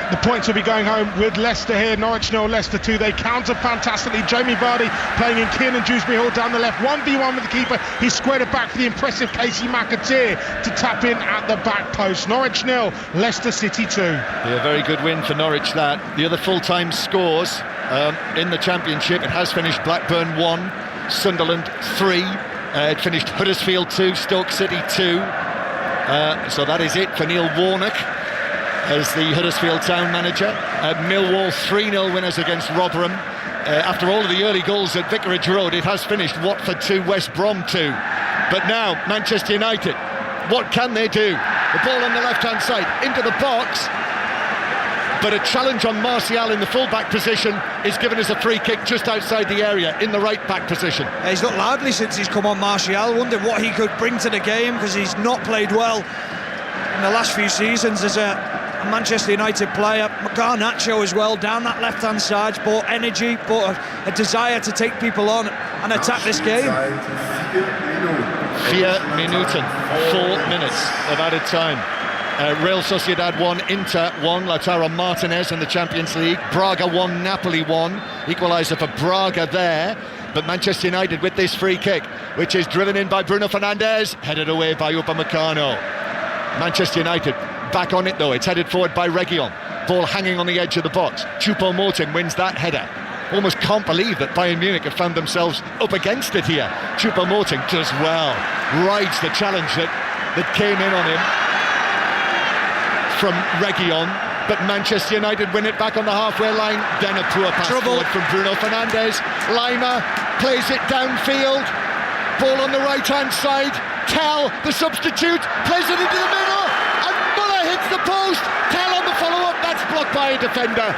The points will be going home with Leicester here. Norwich 0, Leicester 2. They counter fantastically. Jamie Vardy playing in Kieran Dewsbury Hall down the left. 1v1 with the keeper. He squared it back for the impressive Casey McAteer to tap in at the back post. Norwich 0, Leicester City 2. Yeah, very good win for Norwich, that. The other full-time scores in the Championship. It has finished Blackburn 1, Sunderland 3. It finished Huddersfield 2, Stoke City 2. So that is it for Neil Warnock as the Huddersfield Town manager. Millwall 3-0 winners against Rotherham. After all of the early goals at Vicarage Road, it has finished Watford 2, West Brom 2. But now, Manchester United, what can they do? The ball on the left-hand side, into the box. But a challenge on Martial in the full-back position is given us a free kick just outside the area, in the right-back position. He's looked lively since he's come on, Martial. Wondered what he could bring to the game, because he's not played well in the last few seasons as a Manchester United player. Garnacho as well, down that left-hand side, brought energy, brought a desire to take people on and attack this game. 4 minuten, 4 minutes of added time. Real Sociedad 1, Inter 1, Lautaro Martinez in the Champions League. Braga 1, Napoli 1. Equaliser for Braga there. But Manchester United with this free kick, which is driven in by Bruno Fernandes, headed away by Upamecano. Manchester United back on it though. It's headed forward by Reguilon. Ball hanging on the edge of the box. Choupo-Moting wins that header. Almost can't believe that Bayern Munich have found themselves up against it here. Choupo-Moting does well. Rides the challenge that came in on him from Reguilon, but Manchester United win it back on the halfway line. Then a poor pass forward from Bruno Fernandes. Lima plays it downfield. Ball on the right-hand side. Tell, the substitute, plays it into the middle, and Muller hits the post. Tell on the follow-up, that's blocked by a defender.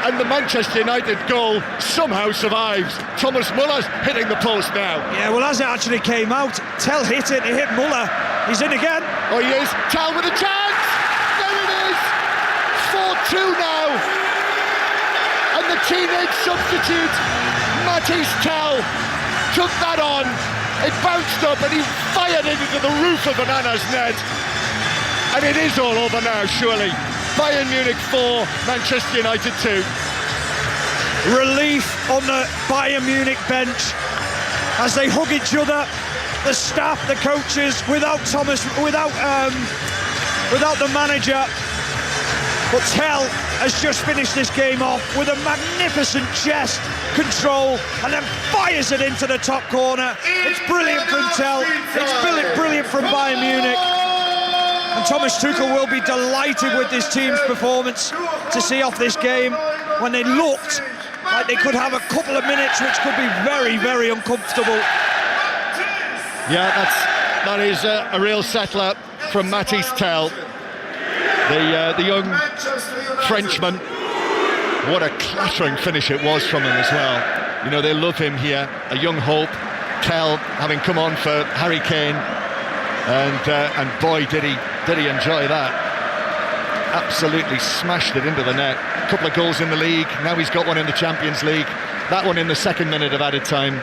And the Manchester United goal somehow survives. Thomas Muller's hitting the post now. Yeah, well, as it actually came out, Tell hit it, he hit Muller. He's in again. Oh, he is. Tell with a chance. 4-2 now, and the teenage substitute Matis Tell took that on. It bounced up and he fired it into the roof of Onana's net, and it is all over now, surely. Bayern Munich 4, Manchester United 2. Relief on the Bayern Munich bench as they hug each other the staff, the coaches, without Thomas, without the manager. But Tell has just finished this game off with a magnificent chest control and then fires it into the top corner. It's brilliant from Tell. It's brilliant from Bayern Munich. And Thomas Tuchel will be delighted with this team's performance to see off this game when they looked like they could have a couple of minutes which could be very, very uncomfortable. Yeah, that is a real settler from Mathys Tel. The young Frenchman. What a clattering finish it was from him as well. You know, they love him here. A young hope. Tel having come on for Harry Kane. And boy, did he enjoy that. Absolutely smashed it into the net. A couple of goals in the league. Now he's got one in the Champions League. That one in the second minute of added time.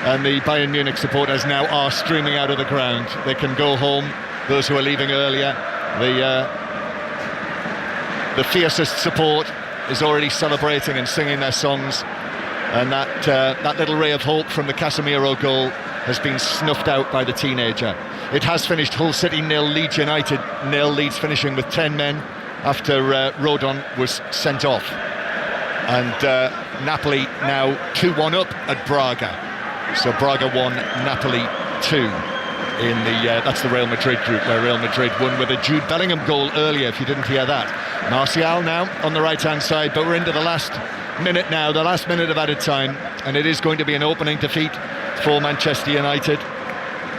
And the Bayern Munich supporters now are streaming out of the ground. They can go home, those who are leaving earlier. The fiercest support is already celebrating and singing their songs, and that little ray of hope from the Casemiro goal has been snuffed out by the teenager. It has finished Hull City 0, Leeds United 0. Leeds finishing with 10 men after Rodon was sent off, and Napoli now 2-1 up at Braga. So Braga 1, Napoli 2. That's the Real Madrid group, where Real Madrid won with a Jude Bellingham goal earlier, if you didn't hear that. Martial now on the right-hand side, but we're into the last minute now, the last minute of added time, and it is going to be an opening defeat for Manchester United.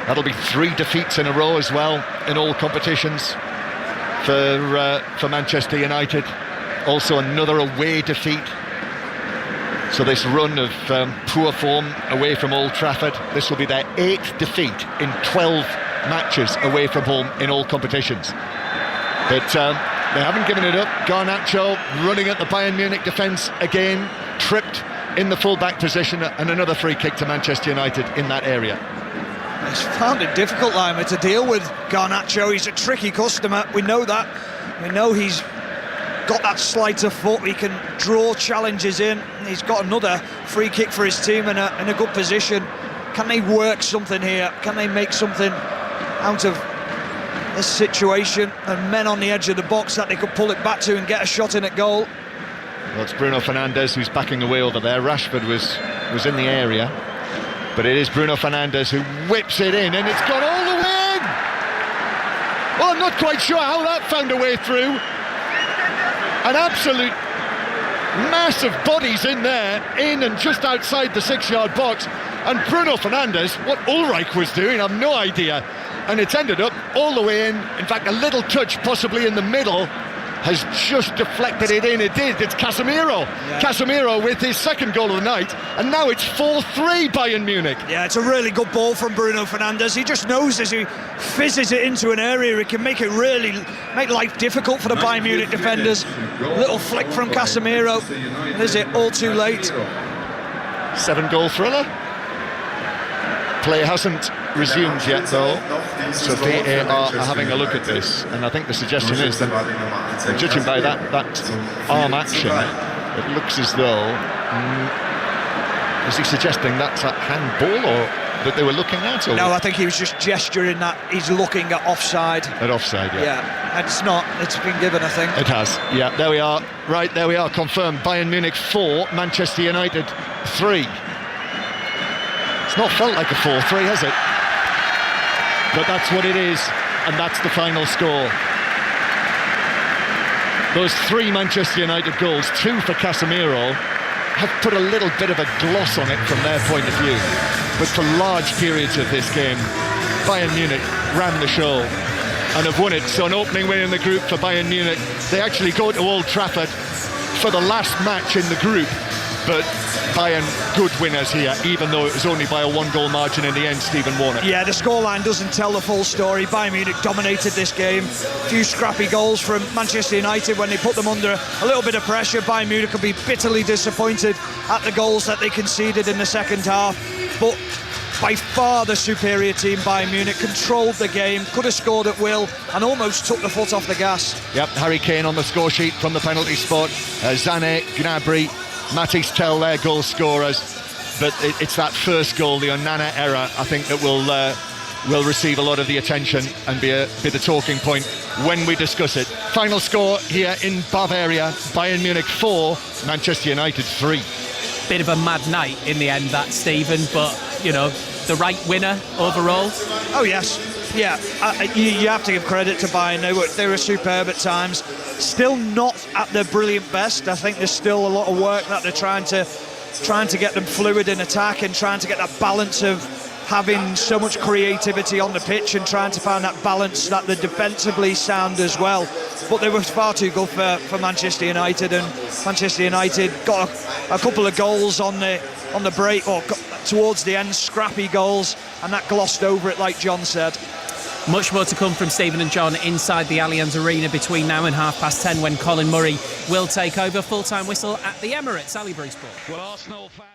That'll be 3 defeats in a row as well in all competitions for Manchester United. Also another away defeat. So this run of poor form away from Old Trafford, this will be their 8th defeat in 12 matches away from home in all competitions. But they haven't given it up. Garnacho running at the Bayern Munich defence again, tripped in the full-back position, and another free kick to Manchester United in that area. He's found it difficult, Lima, to deal with Garnacho. He's a tricky customer, we know that. We know he's got that sleight of foot, he can draw challenges in. He's got another free kick for his team in a good position. Can they work something here? Can they make something out of this situation? And men on the edge of the box that they could pull it back to and get a shot in at goal. Well, it's Bruno Fernandes who's backing away over there. Rashford was in the area, but it is Bruno Fernandes who whips it in, and it's gone all the way in. Well, I'm not quite sure how that found a way through. An absolute massive bodies in there, in and just outside the 6-yard box. And Bruno Fernandes, what Ulreich was doing, I've no idea. And it's ended up all the way in. In fact, a little touch possibly in the middle has just deflected it in. It did. It's Casemiro. Yeah. Casemiro with his second goal of the night, and now it's 4-3 Bayern Munich. Yeah, it's a really good ball from Bruno Fernandes. He just knows as he fizzes it into an area, he can make life difficult for the Bayern Munich defenders. Little flick from Casemiro, and is it all too late? 7-goal thriller. Play hasn't resumed yet though, so they are having a look at this, and I think the suggestion is that, judging by that arm action, it looks as though is he suggesting that's a handball or that they were looking at? Or? No, I think he was just gesturing that he's looking at offside. At offside, yeah. Yeah, it's not. It's been given, I think. It has. Yeah, there we are. Right, there we are. Confirmed. Bayern Munich 4, Manchester United 3. It's not felt like a 4-3, has it? But that's what it is, and that's the final score. Those 3 Manchester United goals, 2 for Casemiro, have put a little bit of a gloss on it from their point of view. But for large periods of this game, Bayern Munich ran the show and have won it. So an opening win in the group for Bayern Munich. They actually go to Old Trafford for the last match in the group, but Bayern good winners here, even though it was only by a 1-goal margin in the end, Stephen Warner. Yeah, the scoreline doesn't tell the full story. Bayern Munich dominated this game. A few scrappy goals from Manchester United when they put them under a little bit of pressure. Bayern Munich will be bitterly disappointed at the goals that they conceded in the second half. But by far the superior team, Bayern Munich, controlled the game, could have scored at will, and almost took the foot off the gas. Yep, Harry Kane on the score sheet from the penalty spot. Sané, Gnabry, Mathys Tel, their goal scorers, but it's that first goal, the Onana error, I think that will will receive a lot of the attention and be the talking point when we discuss it. Final score here in Bavaria: Bayern Munich 4, Manchester United 3. Bit of a mad night in the end, that, Stephen, but the right winner overall. Oh yes, yeah. You have to give credit to Bayern. They were superb at times. Still not at their brilliant best. I think there's still a lot of work that they're trying to get them fluid in attack and trying to get that balance of having so much creativity on the pitch and trying to find that balance that they're defensively sound as well. But they were far too good for Manchester United, and Manchester United got a couple of goals on the break, or towards the end, scrappy goals, and that glossed over it, like John said. Much more to come from Stephen and John inside the Allianz Arena between now and 10:30, when Colin Murray will take over. Full-time whistle at the Emirates. Ali Bruce Sport. Well, Arsenal fans